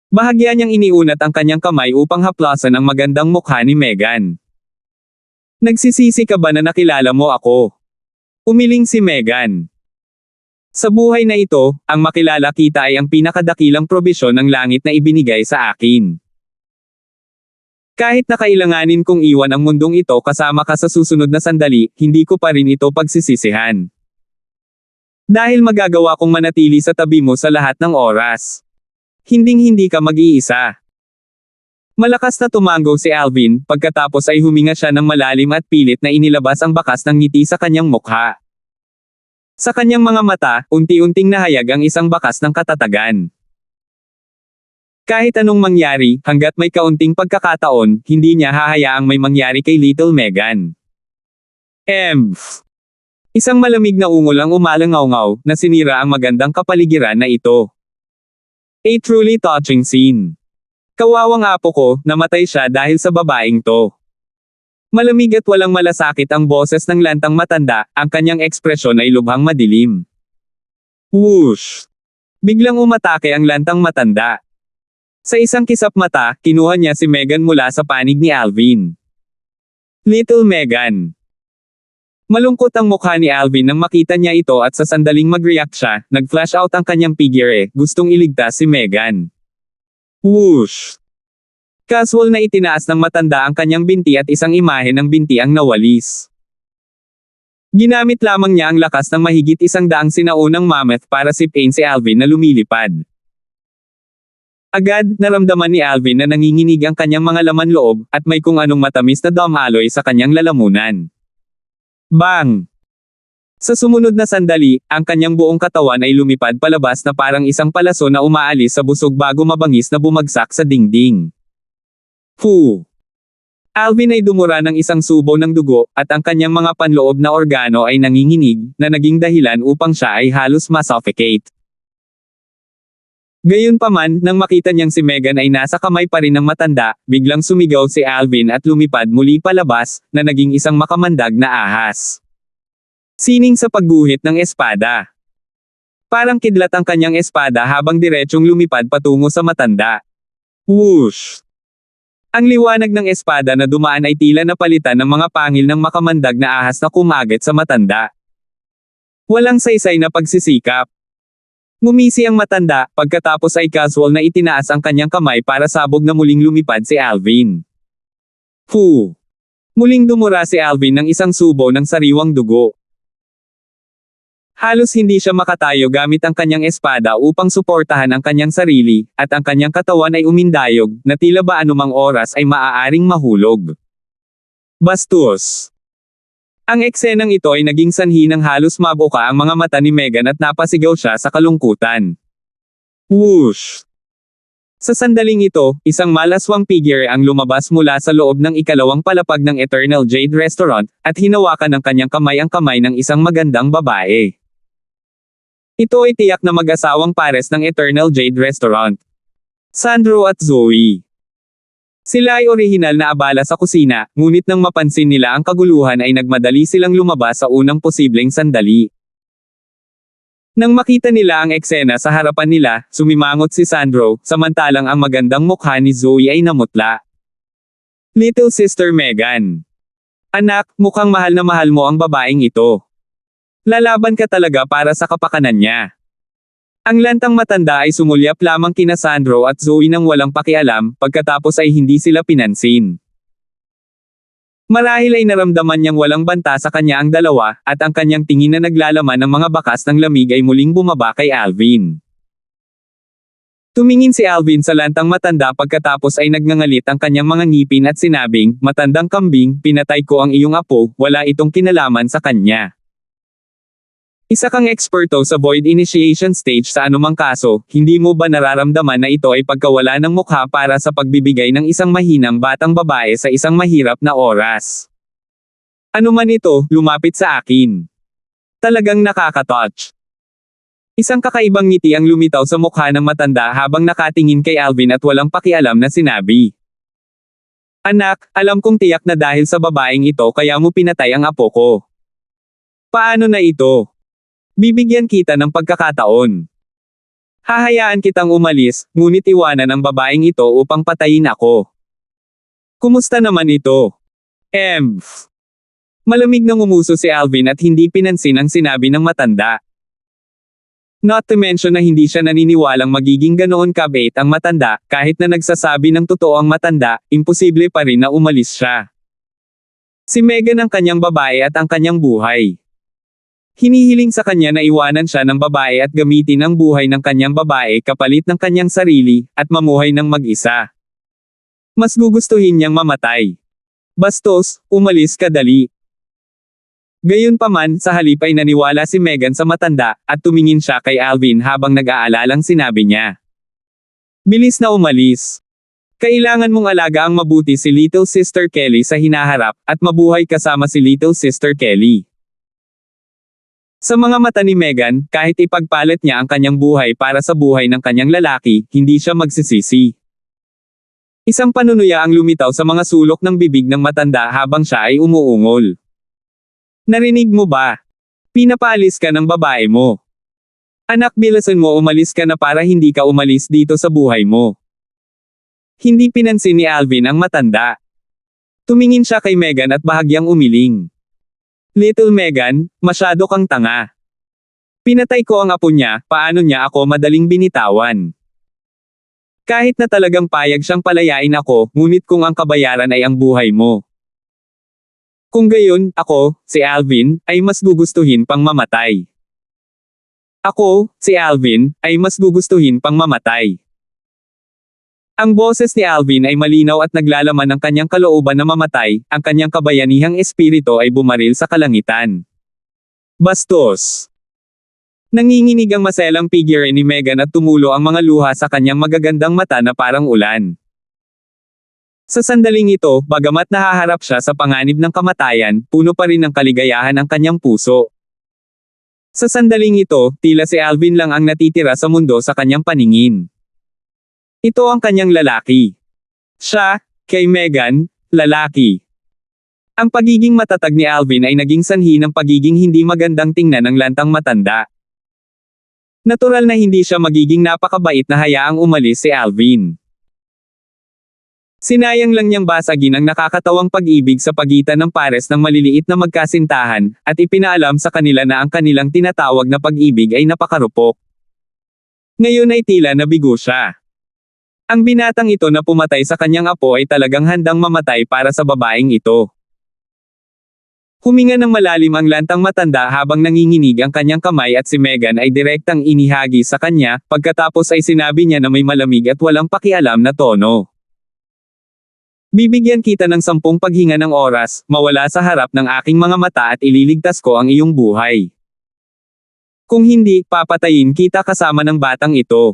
Bahagya niyang iniunat ang kanyang kamay upang haplasan ang magandang mukha ni Megan. Nagsisisi ka ba na nakilala mo ako? Umiling si Megan. Sa buhay na ito, ang makilala kita ay ang pinakadakilang probisyon ng langit na ibinigay sa akin. Kahit na kailanganin kong iwan ang mundong ito kasama ka sa susunod na sandali, hindi ko pa rin ito pagsisisihan. Dahil magagawa kong manatili sa tabi mo sa lahat ng oras. Hinding-hindi ka mag-iisa. Malakas na tumango si Alvin, pagkatapos ay huminga siya ng malalim at pilit na inilabas ang bakas ng ngiti sa kanyang mukha. Sa kanyang mga mata, unti-unting nahayag ang isang bakas ng katatagan. Kahit anong mangyari, hanggat may kaunting pagkakataon, hindi niya hahayaang may mangyari kay Little Megan. Isang malamig na ungol ang umalangaw-ngaw, na sinira ang magandang kapaligiran na ito. A truly touching scene. Kawawang apo ko, namatay siya dahil sa babaeng to. Malamig at walang malasakit ang boses ng lantang matanda, ang kanyang ekspresyon ay lubhang madilim. Whoosh! Biglang umatake ang lantang matanda. Sa isang kisap mata, kinuha niya si Megan mula sa panig ni Alvin. Little Megan. Malungkot ang mukha ni Alvin nang makita niya ito at sa sandaling mag-react siya, nag-flash out ang kanyang figure gustong iligtas si Megan. Whoosh! Casual na itinaas ng matanda ang kanyang binti at isang imahe ng binti ang nawalis. Ginamit lamang niya ang lakas ng mahigit 100 sinaunang mammoth para sipin si Alvin na lumilipad. Agad, naramdaman ni Alvin na nanginginig ang kanyang mga laman loob, at may kung anong matamis na damaloy sa kanyang lalamunan. Bang! Sa sumunod na sandali, ang kanyang buong katawan ay lumipad palabas na parang isang palaso na umaalis sa busog bago mabangis na bumagsak sa dingding. Fu! Alvin ay dumura ng isang subo ng dugo, at ang kanyang mga panloob na organo ay nanginginig, na naging dahilan upang siya ay halos masuffocate. Gayunpaman, nang makita niyang si Megan ay nasa kamay pa rin ng matanda, biglang sumigaw si Alvin at lumipad muli palabas, na naging isang makamandag na ahas. Sining sa pagguhit ng espada. Parang kidlat ang kanyang espada habang diretsyong lumipad patungo sa matanda. Whoosh! Ang liwanag ng espada na dumaan ay tila napalitan ng mga pangil ng makamandag na ahas na kumagat sa matanda. Walang saysay na pagsisikap. Ngumisi ang matanda, pagkatapos ay casual na itinaas ang kanyang kamay para sabog na muling lumipad si Alvin. Fu! Muling dumura si Alvin ng isang subo ng sariwang dugo. Halos hindi siya makatayo gamit ang kanyang espada upang suportahan ang kanyang sarili, at ang kanyang katawan ay umindayog, na tila ba anumang oras ay maaaring mahulog. Bastos! Ang eksenang ito ay naging sanhi ng halos mabuka ang mga mata ni Megan at napasigaw siya sa kalungkutan. Whoosh! Sa sandaling ito, isang malaswang figure ang lumabas mula sa loob ng ikalawang palapag ng Eternal Jade Restaurant, at hinawakan ng kanyang kamay ang kamay ng isang magandang babae. Ito ay tiyak na mag-asawang pares ng Eternal Jade Restaurant. Sandro at Zoe. Sila ay orihinal na abala sa kusina, ngunit nang mapansin nila ang kaguluhan ay nagmadali silang lumabas sa unang posibleng sandali. Nang makita nila ang eksena sa harapan nila, sumimangot si Sandro, samantalang ang magandang mukha ni Zoe ay namutla. Little Sister Megan. Anak, mukhang mahal na mahal mo ang babaeng ito. Lalaban ka talaga para sa kapakanan niya. Ang lantang matanda ay sumulyap lamang kina Sandro at Zoe nang walang pakialam, pagkatapos ay hindi sila pinansin. Marahil ay naramdaman niyang walang banta sa kanya ang dalawa, at ang kanyang tingin na naglalaman ng mga bakas ng lamig ay muling bumaba kay Alvin. Tumingin si Alvin sa lantang matanda pagkatapos ay nagngangalit ang kanyang mga ngipin at sinabing, "Matandang kambing, pinatay ko ang iyong apo, wala itong kinalaman sa kanya." Isa kang eksperto sa void initiation stage sa anumang kaso, hindi mo ba nararamdaman na ito ay pagkawala ng mukha para sa pagbibigay ng isang mahinang batang babae sa isang mahirap na oras? Ano man ito, lumapit sa akin. Talagang nakaka-touch. Isang kakaibang ngiti ang lumitaw sa mukha ng matanda habang nakatingin kay Alvin at walang pakialam na sinabi. Anak, alam kong tiyak na dahil sa babaeng ito kaya mo pinatay ang apo ko. Paano na ito? Bibigyan kita ng pagkakataon. Hahayaan kitang umalis, ngunit iwanan ang babaeng ito upang patayin ako. Kumusta naman ito? Malamig na ngumuso si Alvin at hindi pinansin ang sinabi ng matanda. Not to mention na hindi siya naniniwalang magiging ganoon kabait ang matanda, kahit na nagsasabi ng totoo ang matanda, imposible pa rin na umalis siya. Si Megan ang kanyang babae at ang kanyang buhay. Hinihiling sa kanya na iwanan siya ng babae at gamitin ang buhay ng kanyang babae kapalit ng kanyang sarili, at mamuhay ng mag-isa. Mas gugustuhin niyang mamatay. Bastos, umalis ka dali. Gayunpaman, sa halip ay naniwala si Megan sa matanda, at tumingin siya kay Alvin habang nag-aalalang sinabi niya. Bilis na umalis. Kailangan mong alaga ang mabuti si Little Sister Kelly sa hinaharap, at mabuhay kasama si Little Sister Kelly. Sa mga mata ni Megan, kahit ipagpalit niya ang kanyang buhay para sa buhay ng kanyang lalaki, hindi siya magsisisi. Isang panunuya ang lumitaw sa mga sulok ng bibig ng matanda habang siya ay umuungol. Narinig mo ba? Pinapaalis ka ng babae mo. Anak, bilisan mo, umalis ka na para hindi ka umalis dito sa buhay mo. Hindi pinansin ni Alvin ang matanda. Tumingin siya kay Megan at bahagyang umiling. Little Megan, masyado kang tanga. Pinatay ko ang apo niya, paano niya ako madaling binitawan? Kahit na talagang payag siyang palayain ako, ngunit kung ang kabayaran ay ang buhay mo. Kung gayon, ako, si Alvin, ay mas gugustuhin pang mamatay. Ako, si Alvin, ay mas gugustuhin pang mamatay. Ang boses ni Alvin ay malinaw at naglalaman ng kanyang kalooban na mamatay, ang kanyang kabayanihang espiritu ay bumaril sa kalangitan. Bastos! Nanginginig ang maselang figure ni Megan at tumulo ang mga luha sa kanyang magagandang mata na parang ulan. Sa sandaling ito, bagamat nahaharap siya sa panganib ng kamatayan, puno pa rin ng kaligayahan ang kanyang puso. Sa sandaling ito, tila si Alvin lang ang natitira sa mundo sa kanyang paningin. Ito ang kanyang lalaki. Siya, kay Megan, lalaki. Ang pagiging matatag ni Alvin ay naging sanhi ng pagiging hindi magandang tingnan ng lantang matanda. Natural na hindi siya magiging napakabait na hayaang umalis si Alvin. Sinayang lang niyang basagin ang nakakatawang pag-ibig sa pagitan ng pares ng maliliit na magkasintahan, at ipinaalam sa kanila na ang kanilang tinatawag na pag-ibig ay napakarupok. Ngayon ay tila nabigo siya. Ang binatang ito na pumatay sa kanyang apo ay talagang handang mamatay para sa babaeng ito. Huminga ng malalim ang lantang matanda habang nanginginig ang kanyang kamay at si Megan ay direktang inihagi sa kanya, pagkatapos ay sinabi niya na may malamig at walang pakialam na tono. Bibigyan kita ng 10 paghinga ng oras, mawala sa harap ng aking mga mata at ililigtas ko ang iyong buhay. Kung hindi, papatayin kita kasama ng batang ito.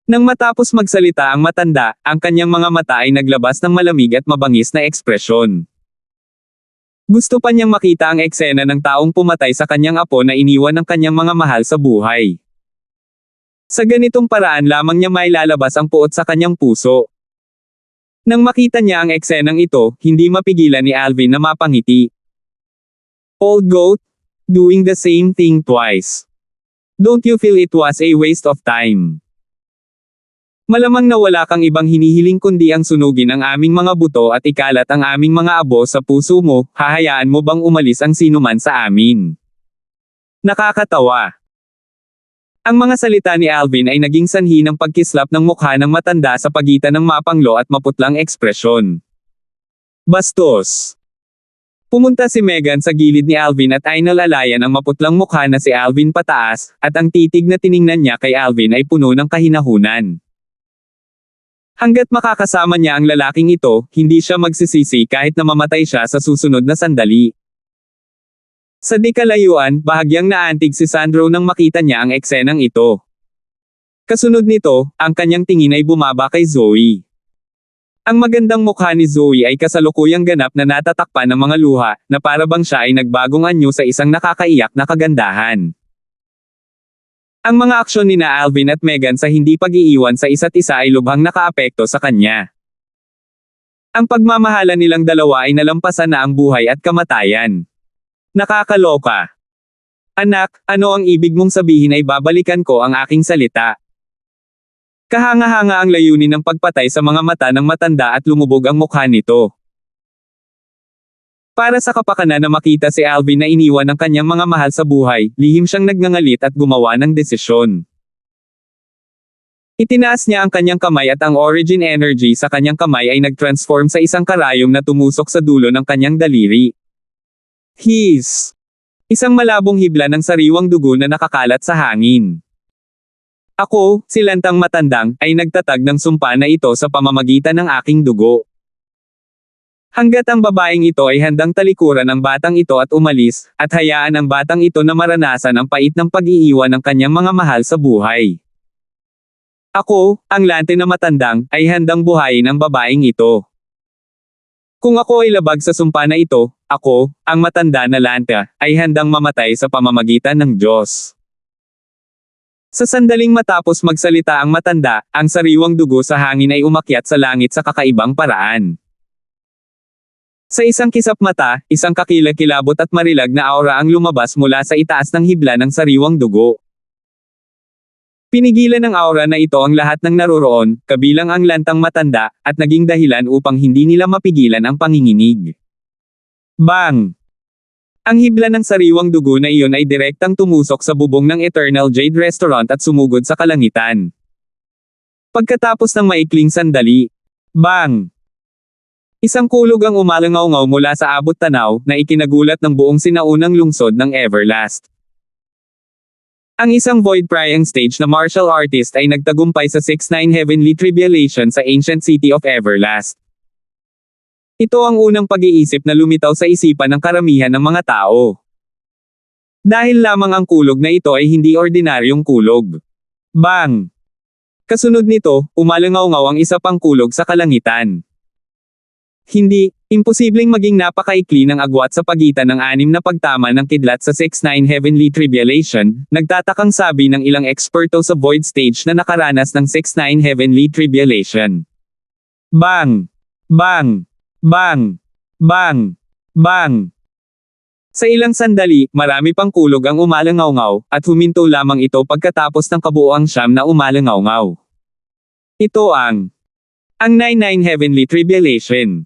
Nang matapos magsalita ang matanda, ang kanyang mga mata ay naglabas ng malamig at mabangis na ekspresyon. Gusto pa niyang makita ang eksena ng taong pumatay sa kanyang apo na iniwan ng kanyang mga mahal sa buhay. Sa ganitong paraan lamang niya mailalabas ang puot sa kanyang puso. Nang makita niya ang eksenang ito, hindi mapigilan ni Alvin na mapangiti. Old goat, doing the same thing twice. Don't you feel it was a waste of time? Malamang na wala kang ibang hinihiling kundi ang sunugin ang aming mga buto at ikalat ang aming mga abo sa puso mo, hahayaan mo bang umalis ang sinuman sa amin? Nakakatawa. Ang mga salita ni Alvin ay naging sanhi ng pagkislap ng mukha ng matanda sa pagitan ng mapanglo at maputlang ekspresyon. Bastos! Pumunta si Megan sa gilid ni Alvin at ay nalalayan ang maputlang mukha na si Alvin pataas, at ang titig na tiningnan niya kay Alvin ay puno ng kahinahunan. Hanggat makakasama niya ang lalaking ito, hindi siya magsisisi kahit na mamatay siya sa susunod na sandali. Sa di kalayuan, bahagyang naantig si Sandro nang makita niya ang eksenang ito. Kasunod nito, ang kanyang tingin ay bumaba kay Zoe. Ang magandang mukha ni Zoe ay kasalukuyang ganap na natatakpan ng mga luha, na para bang siya ay nagbagong anyo sa isang nakakaiyak na kagandahan. Ang mga aksyon ni na Alvin at Megan sa hindi pag-iiwan sa isa't isa ay lubhang nakaapekto sa kanya. Ang pagmamahalan nilang dalawa ay nalampasan na ang buhay at kamatayan. Nakakaloka. Anak, ano ang ibig mong sabihin ay babalikan ko ang aking salita? Kahanga-hanga ang layunin ng pagpatay sa mga mata ng matanda at lumubog ang mukha nito. Para sa kapakanan na makita si Alvin na iniwan ng kanyang mga mahal sa buhay, lihim siyang nagngangalit at gumawa ng desisyon. Itinaas niya ang kanyang kamay at ang origin energy sa kanyang kamay ay nag-transform sa isang karayom na tumusok sa dulo ng kanyang daliri. Isang malabong hibla ng sariwang dugo na nakakalat sa hangin. Ako, si Lantang Matandang, ay nagtatag ng sumpa na ito sa pamamagitan ng aking dugo. Hanggat ang babaeng ito ay handang talikuran ang batang ito at umalis, at hayaan ang batang ito na maranasan ang pait ng pag-iiwan ng kanyang mga mahal sa buhay. Ako, ang Lante na Matandang, ay handang buhayin ang babaeng ito. Kung ako ay labag sa sumpa na ito, ako, ang matanda na Lante, ay handang mamatay sa pamamagitan ng Diyos. Sa sandaling matapos magsalita ang matanda, ang sariwang dugo sa hangin ay umakyat sa langit sa kakaibang paraan. Sa isang kisap mata, isang kakilakilabot at marilag na aura ang lumabas mula sa itaas ng hibla ng sariwang dugo. Pinigilan ng aura na ito ang lahat ng naroroon, kabilang ang Lantang Matanda, at naging dahilan upang hindi nila mapigilan ang panginginig. Bang! Ang hibla ng sariwang dugo na iyon ay direktang tumusok sa bubong ng Eternal Jade Restaurant at sumugod sa kalangitan. Pagkatapos ng maikling sandali, bang! Isang kulog ang umalangaw-ngaw mula sa abot tanaw na ikinagulat ng buong sinaunang lungsod ng Everlast. Ang isang void-prying stage na martial artist ay nagtagumpay sa 6-9 Heavenly Tribulation sa Ancient City of Everlast. Ito ang unang pag-iisip na lumitaw sa isipan ng karamihan ng mga tao. Dahil lamang ang kulog na ito ay hindi ordinaryong kulog. Bang! Kasunod nito, umalangaw-ngaw ang isa pang kulog sa kalangitan. Hindi, imposibleng maging napakaikli ng agwat sa pagitan ng 6 na pagtama ng kidlat sa 6-9 Heavenly Tribulation, nagtatakang sabi ng ilang eksperto sa void stage na nakaranas ng 6-9 Heavenly Tribulation. Bang! Bang! Bang! Bang! Bang! Sa ilang sandali, marami pang kulog ang umalangaw-ngaw, at huminto lamang ito pagkatapos ng kabuoang 9 na umalangaw-ngaw. Ito ang 9-9 Heavenly Tribulation.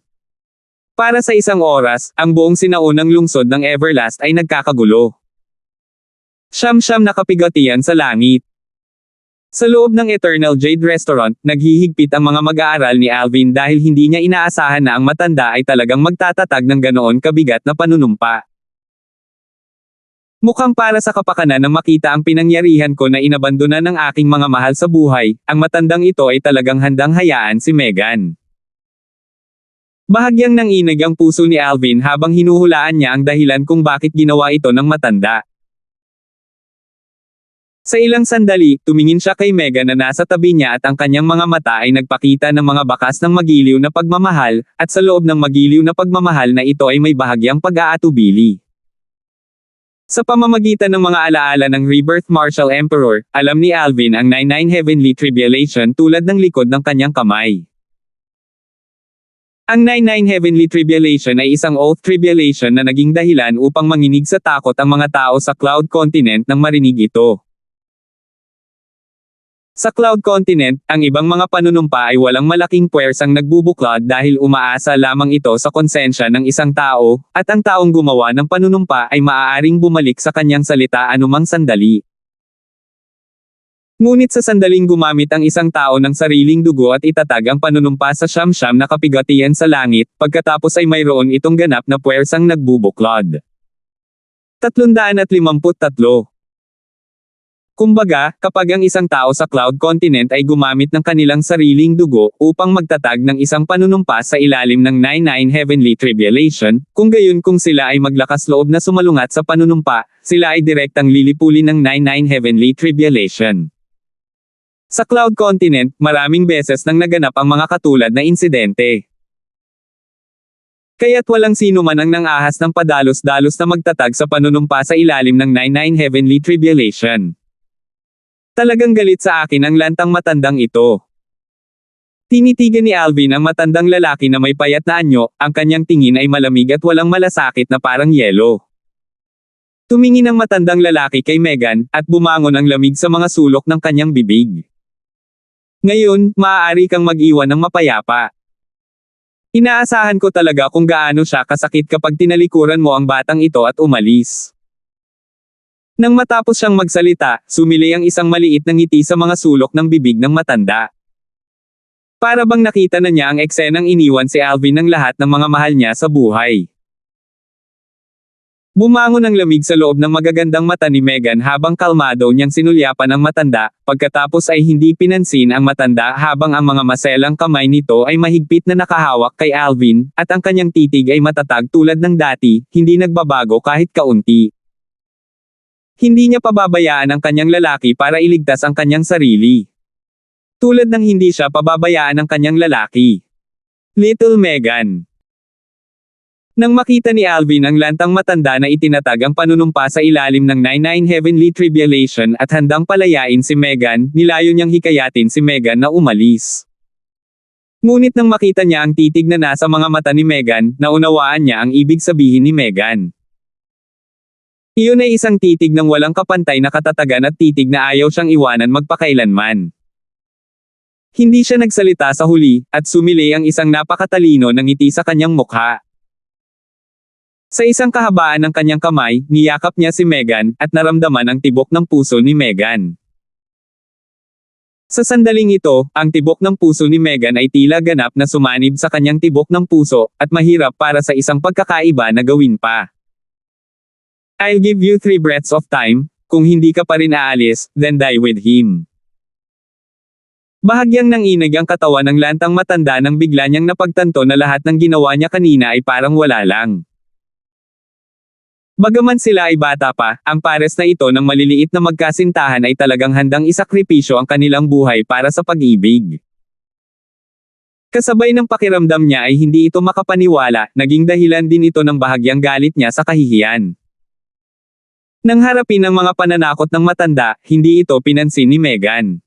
Para sa isang oras, ang buong sinaunang lungsod ng Everlast ay nagkakagulo. Siyam-siyam na kapigatian sa langit. Sa loob ng Eternal Jade Restaurant, naghihigpit ang mga mag-aaral ni Alvin dahil hindi niya inaasahan na ang matanda ay talagang magtatatag ng ganoon kabigat na panunumpa. Mukhang para sa kapakanan na makita ang pinangyarihan ko na inabandona ng aking mga mahal sa buhay, ang matandang ito ay talagang handang hayaan si Megan. Bahagyang nanginig ang puso ni Alvin habang hinuhulaan niya ang dahilan kung bakit ginawa ito ng matanda. Sa ilang sandali, tumingin siya kay Megan na nasa tabi niya at ang kanyang mga mata ay nagpakita ng mga bakas ng magiliw na pagmamahal, at sa loob ng magiliw na pagmamahal na ito ay may bahagyang pag-aatubili. Sa pamamagitan ng mga alaala ng Rebirth Martial Emperor, alam ni Alvin ang 9-9 Heavenly Tribulation tulad ng likod ng kanyang kamay. Ang 9-9 Heavenly Tribulation ay isang oath tribulation na naging dahilan upang manginig sa takot ang mga tao sa Cloud Continent nang marinig ito. Sa Cloud Continent, ang ibang mga panunumpa ay walang malaking puwersang nagbubuklod dahil umaasa lamang ito sa konsensya ng isang tao, at ang taong gumawa ng panunumpa ay maaaring bumalik sa kanyang salita anumang sandali. Ngunit sa sandaling gumamit ang isang tao ng sariling dugo at itatag ang panunumpa sa siyam-siyam na kapigatian sa langit, pagkatapos ay mayroon itong ganap na puwersang nagbubuklod. 353 Kumbaga, kapag ang isang tao sa Cloud Continent ay gumamit ng kanilang sariling dugo upang magtatag ng isang panunumpa sa ilalim ng 99 Heavenly Tribulation, kung gayon kung sila ay maglakas loob na sumalungat sa panunumpa, sila ay direktang lilipulin ng 99 Heavenly Tribulation. Sa Cloud Continent, maraming beses nang naganap ang mga katulad na insidente. Kaya't walang sino man ang nang-ahas ng padalos-dalos na magtatag sa panunumpa sa ilalim ng 99 Heavenly Tribulation. Talagang galit sa akin ang lantang matandang ito. Tinitigan ni Alvin ang matandang lalaki na may payat na anyo, ang kanyang tingin ay malamig at walang malasakit na parang yelo. Tumingin ang matandang lalaki kay Megan, at bumangon ang lamig sa mga sulok ng kanyang bibig. Ngayon, maaari kang mag-iwan ng mapayapa. Inaasahan ko talaga kung gaano siya kasakit kapag tinalikuran mo ang batang ito at umalis. Nang matapos siyang magsalita, sumilay ang isang maliit na ngiti sa mga sulok ng bibig ng matanda. Para bang nakita na niya ang eksenang iniwan si Alvin ng lahat ng mga mahal niya sa buhay. Bumangon ang lamig sa loob ng magagandang mata ni Megan habang kalmado niyang sinulyapan ang matanda, pagkatapos ay hindi pinansin ang matanda habang ang mga maselang kamay nito ay mahigpit na nakahawak kay Alvin, at ang kanyang titig ay matatag tulad ng dati, hindi nagbabago kahit kaunti. Hindi niya pababayaan ang kanyang lalaki para iligtas ang kanyang sarili. Tulad ng hindi siya pababayaan ng kanyang lalaki. Little Megan. Nang makita ni Alvin ang lantang matanda na itinatag ang panunumpa sa ilalim ng 99 Heavenly Tribulation at handang palayain si Megan, nilayo niyang hikayatin si Megan na umalis. Ngunit nang makita niya ang titig na nasa mga mata ni Megan, naunawaan niya ang ibig sabihin ni Megan. Iyon ay isang titig ng walang kapantay na katatagan at titig na ayaw siyang iwanan magpakailanman. Hindi siya nagsalita sa huli, at sumilay ang isang napakatalino na ngiti sa kanyang mukha. Sa isang kahabaan ng kanyang kamay, niyakap niya si Megan, at naramdaman ang tibok ng puso ni Megan. Sa sandaling ito, ang tibok ng puso ni Megan ay tila ganap na sumanib sa kanyang tibok ng puso, at mahirap para sa isang pagkakaiba na gawin pa. I'll give you 3 breaths of time, kung hindi ka pa rin aalis, then die with him. Bahagyang nanginig ang katawan ng lantang matanda nang bigla niyang napagtanto na lahat ng ginawa niya kanina ay parang wala lang. Bagaman sila ay bata pa, ang pares na ito ng maliliit na magkasintahan ay talagang handang isakripisyo ang kanilang buhay para sa pag-ibig. Kasabay ng pakiramdam niya ay hindi ito makapaniwala, naging dahilan din ito ng bahagyang galit niya sa kahihiyan. Nang harapin ang mga pananakot ng matanda, hindi ito pinansin ni Megan.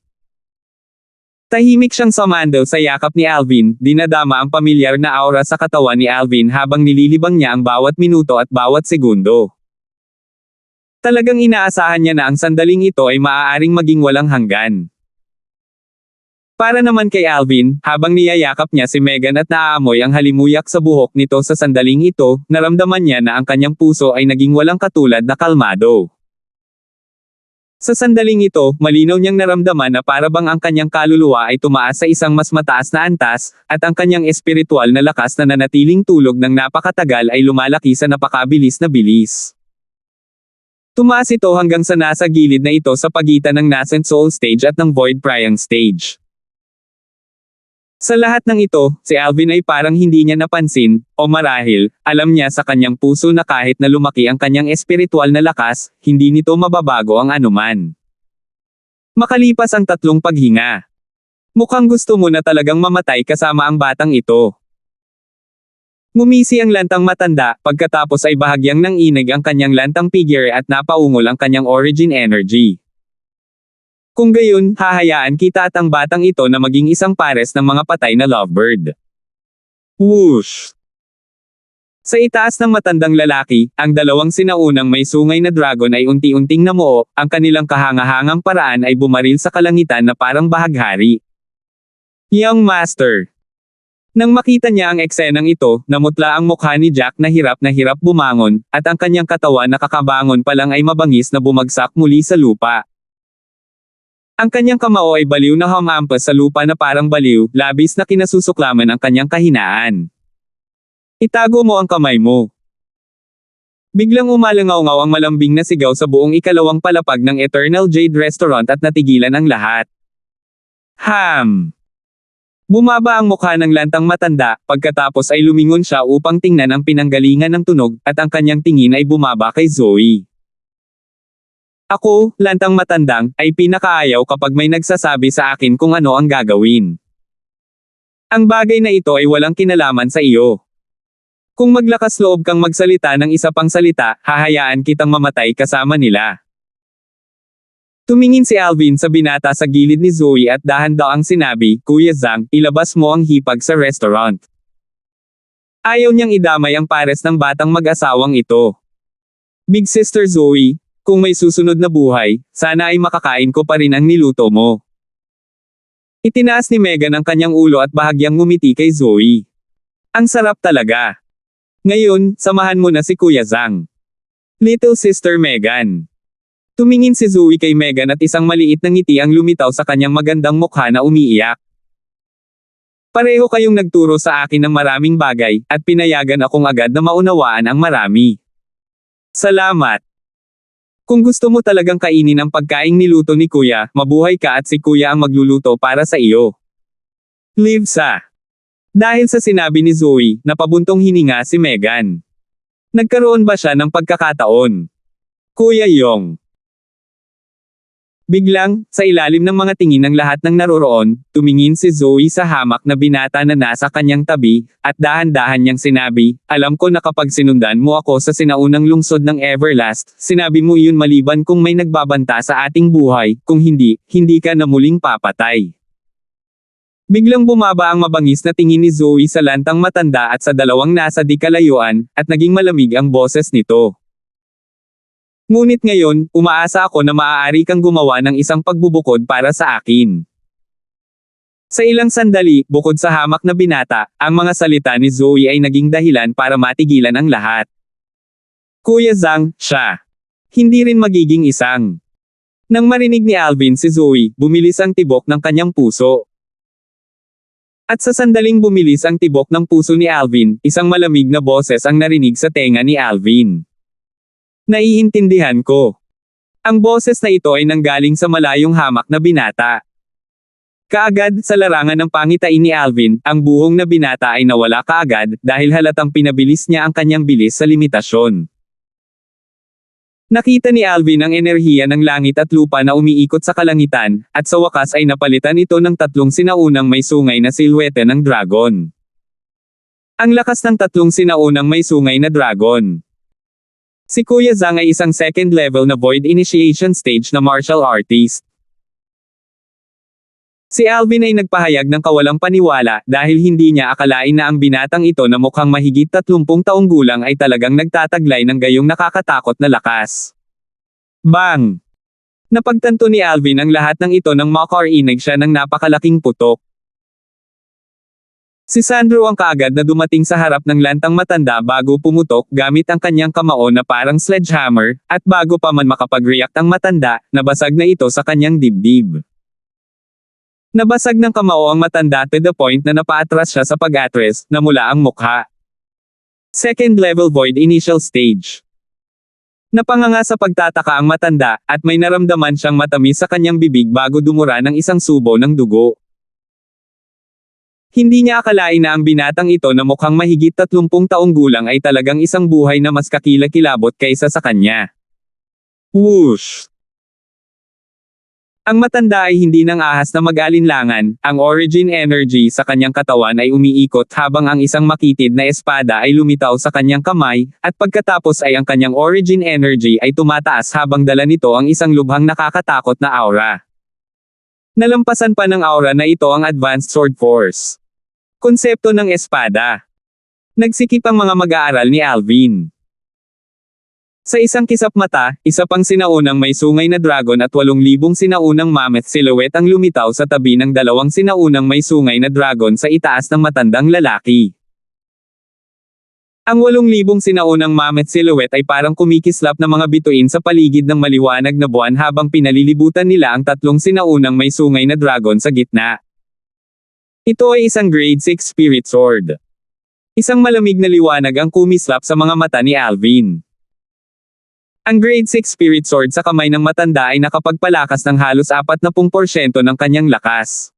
Tahimik siyang sumandal sa yakap ni Alvin, dinadama ang pamilyar na aura sa katawan ni Alvin habang nililibang niya ang bawat minuto at bawat segundo. Talagang inaasahan niya na ang sandaling ito ay maaaring maging walang hanggan. Para naman kay Alvin, habang niyayakap niya si Megan at naaamoy ang halimuyak sa buhok nito sa sandaling ito, naramdaman niya na ang kanyang puso ay naging walang katulad na kalmado. Sa sandaling ito, malinaw niyang naramdaman na para bang ang kanyang kaluluwa ay tumaas sa isang mas mataas na antas, at ang kanyang espiritual na lakas na nanatiling tulog ng napakatagal ay lumalaki sa napakabilis na bilis. Tumaas ito hanggang sa nasa gilid na ito sa pagitan ng nascent soul stage at ng void prion stage. Sa lahat ng ito, si Alvin ay parang hindi niya napansin, o marahil, alam niya sa kanyang puso na kahit na lumaki ang kanyang espiritual na lakas, hindi nito mababago ang anuman. Makalipas ang 3 paghinga. Mukhang gusto mo na talagang mamatay kasama ang batang ito. Ngumisi ang lantang matanda, pagkatapos ay bahagyang nanginig ang kanyang lantang figure at napaungol ang kanyang origin energy. Kung gayon, hahayaan kita at ang batang ito na maging isang pares ng mga patay na lovebird. Whoosh! Sa itaas ng matandang lalaki, ang dalawang sinaunang may sungay na dragon ay unti-unting namuo, ang kanilang kahangahangang paraan ay bumaril sa kalangitan na parang bahaghari. Young Master. Nang makita niya ang eksenang ito, namutla ang mukha ni Jack na hirap bumangon, at ang kanyang katawan na kakabangon pa lang ay mabangis na bumagsak muli sa lupa. Ang kanyang kamao ay baliw na humampas sa lupa na parang baliw, labis na kinasusuklaman ang kanyang kahinaan. Itago mo ang kamay mo. Biglang umalangaw-ngaw ang malambing na sigaw sa buong ikalawang palapag ng Eternal Jade Restaurant at natigilan ang lahat. Bumaba ang mukha ng lantang matanda, pagkatapos ay lumingon siya upang tingnan ang pinanggalingan ng tunog, at ang kanyang tingin ay bumaba kay Zoe. Ako, lantang matandang, ay pinakaayaw kapag may nagsasabi sa akin kung ano ang gagawin. Ang bagay na ito ay walang kinalaman sa iyo. Kung maglakas loob kang magsalita ng isa pang salita, hahayaan kitang mamatay kasama nila. Tumingin si Alvin sa binata sa gilid ni Zoe at dahan-daang sinabi, Kuya Zhang, ilabas mo ang hipag sa restaurant. Ayaw niyang idamay ang pares ng batang mag-asawang ito. Big Sister Zoe, kung may susunod na buhay, sana ay makakain ko pa rin ang niluto mo. Itinaas ni Megan ang kanyang ulo at bahagyang ngumiti kay Zoe. Ang sarap talaga. Ngayon, samahan mo na si Kuya Zhang. Little Sister Megan. Tumingin si Zoe kay Megan at isang maliit na ngiti ang lumitaw sa kanyang magandang mukha na umiiyak. Pareho kayong nagturo sa akin ng maraming bagay, at pinayagan akong agad na maunawaan ang marami. Salamat. Kung gusto mo talagang kainin ang pagkaing niluto ni Kuya, mabuhay ka at si Kuya ang magluluto para sa iyo. Live sa. Dahil sa sinabi ni Zoe, napabuntong hininga si Megan. Nagkaroon ba siya ng pagkakataon? Kuya Yong. Biglang, sa ilalim ng mga tingin ng lahat ng naroroon, tumingin si Zoe sa hamak na binata na nasa kanyang tabi, at dahan-dahan niyang sinabi, alam ko na kapag sinundan mo ako sa sinaunang lungsod ng Everlast, sinabi mo iyon maliban kung may nagbabanta sa ating buhay, kung hindi, hindi ka na muling papatay. Biglang bumaba ang mabangis na tingin ni Zoe sa lantang matanda at sa dalawang nasa di kalayuan, at naging malamig ang boses nito. Ngunit ngayon, umaasa ako na maaari kang gumawa ng isang pagbubukod para sa akin. Sa ilang sandali, bukod sa hamak na binata, ang mga salita ni Zoe ay naging dahilan para matigilan ang lahat. Kuya Zhang, siya. Hindi rin magiging isang. Nang marinig ni Alvin si Zoe, bumilis ang tibok ng kanyang puso. At sa sandaling bumilis ang tibok ng puso ni Alvin, isang malamig na boses ang narinig sa tenga ni Alvin. Naiintindihan ko. Ang boses na ito ay nanggaling sa malayong hamak na binata. Kaagad, sa larangan ng pangitain ni Alvin, ang buhong na binata ay nawala kaagad, dahil halatang pinabilis niya ang kanyang bilis sa limitasyon. Nakita ni Alvin ang enerhiya ng langit at lupa na umiikot sa kalangitan, at sa wakas ay napalitan ito ng tatlong sinaunang may sungay na silhwete ng dragon. Ang lakas ng tatlong sinaunang may sungay na dragon. Si Kuya Zhang ay isang second level na Void Initiation Stage na martial artist. Si Alvin ay nagpahayag ng kawalang paniwala dahil hindi niya akalain na ang binatang ito na mukhang mahigit 30 taong gulang ay talagang nagtataglay ng gayong nakakatakot na lakas. Bang! Napagtanto ni Alvin ang lahat ng ito nang makarinig siya ng napakalaking putok. Si Sandro ang kaagad na dumating sa harap ng lantang matanda bago pumutok gamit ang kanyang kamao na parang sledgehammer, at bago pa man makapag-react ang matanda, nabasag na ito sa kanyang dibdib. Nabasag ng kamao ang matanda to the point na napaatras siya sa pag-atras, namula ang mukha. Second level Void Initial Stage. Napanganga sa pagtataka ang matanda, at may naramdaman siyang matamis sa kanyang bibig bago dumura ng isang subo ng dugo. Hindi niya akalain na ang binatang ito na mukhang mahigit 30 taong gulang ay talagang isang buhay na mas kakilakilabot kaysa sa kanya. Whoosh! Ang matanda ay hindi nang ahas na mag-alinlangan, ang origin energy sa kanyang katawan ay umiikot habang ang isang makitid na espada ay lumitaw sa kanyang kamay, at pagkatapos ay ang kanyang origin energy ay tumataas habang dala nito ang isang lubhang nakakatakot na aura. Nalampasan pa ng aura na ito ang Advanced Sword Force. Konsepto ng espada. Nagsikip ang mga mag-aaral ni Alvin. Sa isang kisap mata, isa pang sinaunang may sungay na dragon at 8,000 sinaunang mammoth silhouette ang lumitaw sa tabi ng dalawang sinaunang may sungay na dragon sa itaas ng matandang lalaki. Ang 8,000 sinaunang mammoth silhouette ay parang kumikislap na mga bituin sa paligid ng maliwanag na buwan habang pinalilibutan nila ang tatlong sinaunang may sungay na dragon sa gitna. Ito ay isang grade 6 spirit sword. Isang malamig na liwanag ang kumislap sa mga mata ni Alvin. Ang Grade 6 Spirit Sword sa kamay ng matanda ay nakapagpalakas ng halos 40% ng kanyang lakas.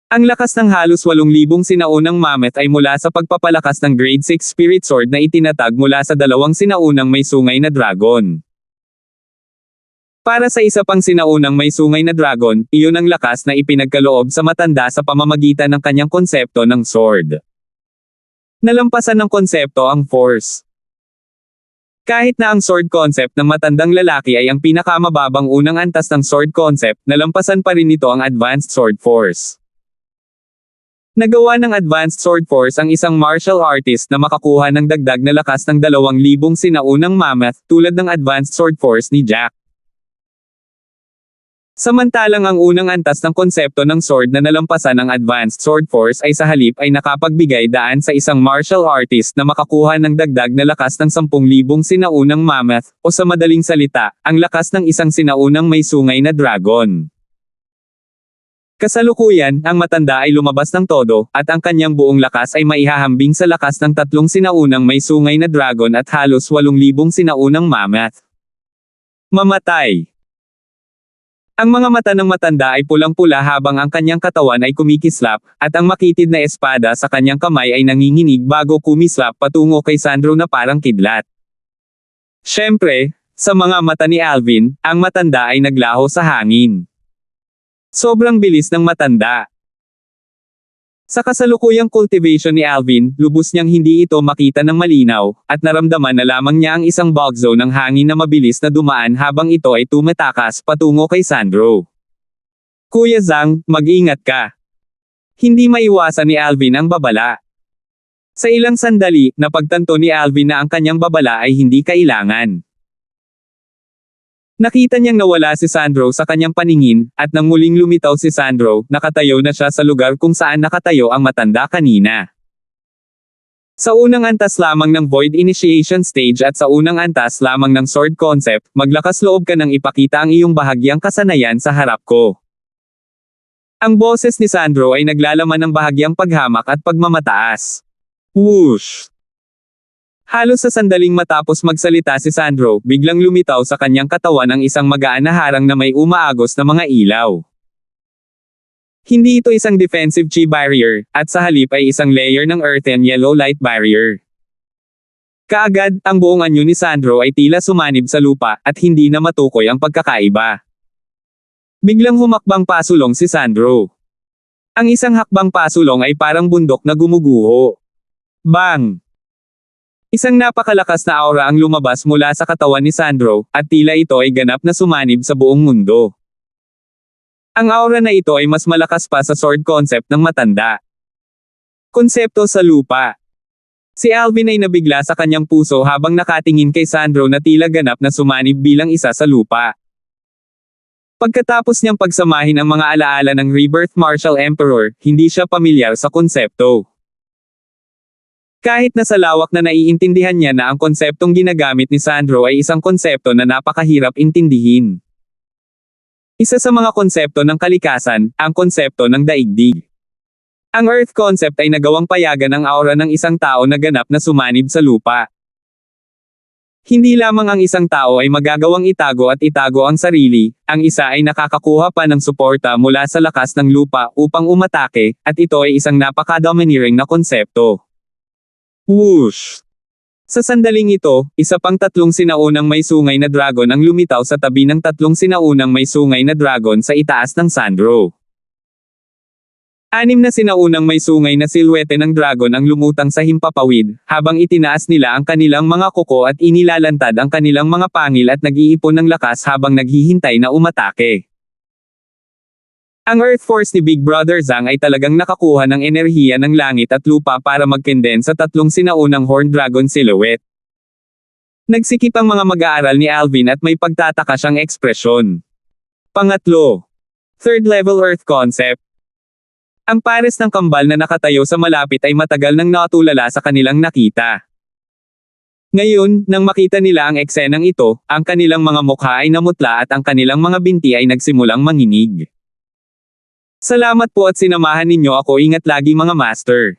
Ang lakas ng halos 8,000 sinaunang mammoth ay mula sa pagpapalakas ng Grade 6 Spirit Sword na itinatag mula sa 2 sinaunang may sungay na dragon. Para sa isa pang sinaunang may sungay na dragon, iyon ang lakas na ipinagkaloob sa matanda sa pamamagitan ng kanyang konsepto ng sword. Nalampasan ng konsepto ang force. Kahit na ang sword concept ng matandang lalaki ay ang pinakamababang unang antas ng sword concept, nalampasan pa rin nito ang advanced sword force. Nagawa ng advanced sword force ang isang martial artist na makakuha ng dagdag na lakas ng 2,000 sinaunang mammoth tulad ng advanced sword force ni Jack. Samantalang ang unang antas ng konsepto ng sword na nalampasan ng advanced sword force ay sa halip ay nakapagbigay daan sa isang martial artist na makakuha ng dagdag na lakas ng 10,000 sinaunang mammoth, o sa madaling salita, ang lakas ng isang sinaunang may sungay na dragon. Kasalukuyan, ang matanda ay lumabas ng todo, at ang kanyang buong lakas ay maihahambing sa lakas ng 3 sinaunang may sungay na dragon at halos 8,000 sinaunang mammoth. Mamatay. Ang mga mata ng matanda ay pulang-pula habang ang kanyang katawan ay kumikislap, at ang makitid na espada sa kanyang kamay ay nanginginig bago kumislap patungo kay Sandro na parang kidlat. Siyempre, sa mga mata ni Alvin, ang matanda ay naglaho sa hangin. Sobrang bilis ng matanda. Sa kasalukuyang cultivation ni Alvin, lubos niyang hindi ito makita ng malinaw, at naramdaman na lamang niya ang isang bug zone ng hangin na mabilis na dumaan habang ito ay tumatakas patungo kay Sandro. Kuya Zhang, mag-ingat ka. Hindi maiwasan ni Alvin ang babala. Sa ilang sandali, napagtanto ni Alvin na ang kanyang babala ay hindi kailangan. Nakita niyang nawala si Sandro sa kanyang paningin, at nang muling lumitaw si Sandro, nakatayo na siya sa lugar kung saan nakatayo ang matanda kanina. Sa unang antas lamang ng Void Initiation Stage at sa unang antas lamang ng Sword Concept, maglakas loob ka nang ipakita ang iyong bahagyang kasanayan sa harap ko. Ang boses ni Sandro ay naglalaman ng bahagyang paghamak at pagmamataas. Whoosh! Halos sa sandaling matapos magsalita si Sandro, biglang lumitaw sa kanyang katawan ang isang magaan na harang na may umaagos na mga ilaw. Hindi ito isang defensive chi barrier, at sa halip ay isang layer ng earth and yellow light barrier. Kaagad, ang buong anyo ni Sandro ay tila sumanib sa lupa, at hindi na matukoy ang pagkakaiba. Biglang humakbang pasulong si Sandro. Ang isang hakbang pasulong ay parang bundok na gumuguho. Bang! Isang napakalakas na aura ang lumabas mula sa katawan ni Sandro, at tila ito ay ganap na sumanib sa buong mundo. Ang aura na ito ay mas malakas pa sa sword concept ng matanda. Konsepto sa lupa. Si Alvin ay nabigla sa kanyang puso habang nakatingin kay Sandro na tila ganap na sumanib bilang isa sa lupa. Pagkatapos niyang pagsamahin ang mga alaala ng Rebirth Martial Emperor, hindi siya pamilyar sa konsepto. Kahit na sa lawak na naiintindihan niya na ang konseptong ginagamit ni Sandro ay isang konsepto na napakahirap intindihin. Isa sa mga konsepto ng kalikasan, ang konsepto ng daigdig. Ang Earth concept ay nagawang payagan ang aura ng isang tao na ganap na sumanib sa lupa. Hindi lamang ang isang tao ay magagawang itago at itago ang sarili, ang isa ay nakakakuha pa ng suporta mula sa lakas ng lupa upang umatake, at ito ay isang napaka-domineering na konsepto. Whoosh! Sa sandaling ito, isa pang 3 sinaunang may sungay na dragon ang lumitaw sa tabi ng 3 sinaunang may sungay na dragon sa itaas ng Sandro. 6 na sinaunang may sungay na silwete ng dragon ang lumutang sa himpapawid, habang itinaas nila ang kanilang mga kuko at inilalantad ang kanilang mga pangil at nag-iipon ng lakas habang naghihintay na umatake. Ang Earth Force ni Big Brother Zhang ay talagang nakakuha ng enerhiya ng langit at lupa para magkenden sa 3 sinaunang Horned Dragon silhouette. Nagsikip ang mga mag-aaral ni Alvin at may pagtataka siyang ekspresyon. Pangatlo. Third Level Earth Concept. Ang pares ng kambal na nakatayo sa malapit ay matagal nang natulala sa kanilang nakita. Ngayon, nang makita nila ang eksenang ito, ang kanilang mga mukha ay namutla at ang kanilang mga binti ay nagsimulang manginig. Salamat po at sinamahan ninyo ako, ingat lagi mga master.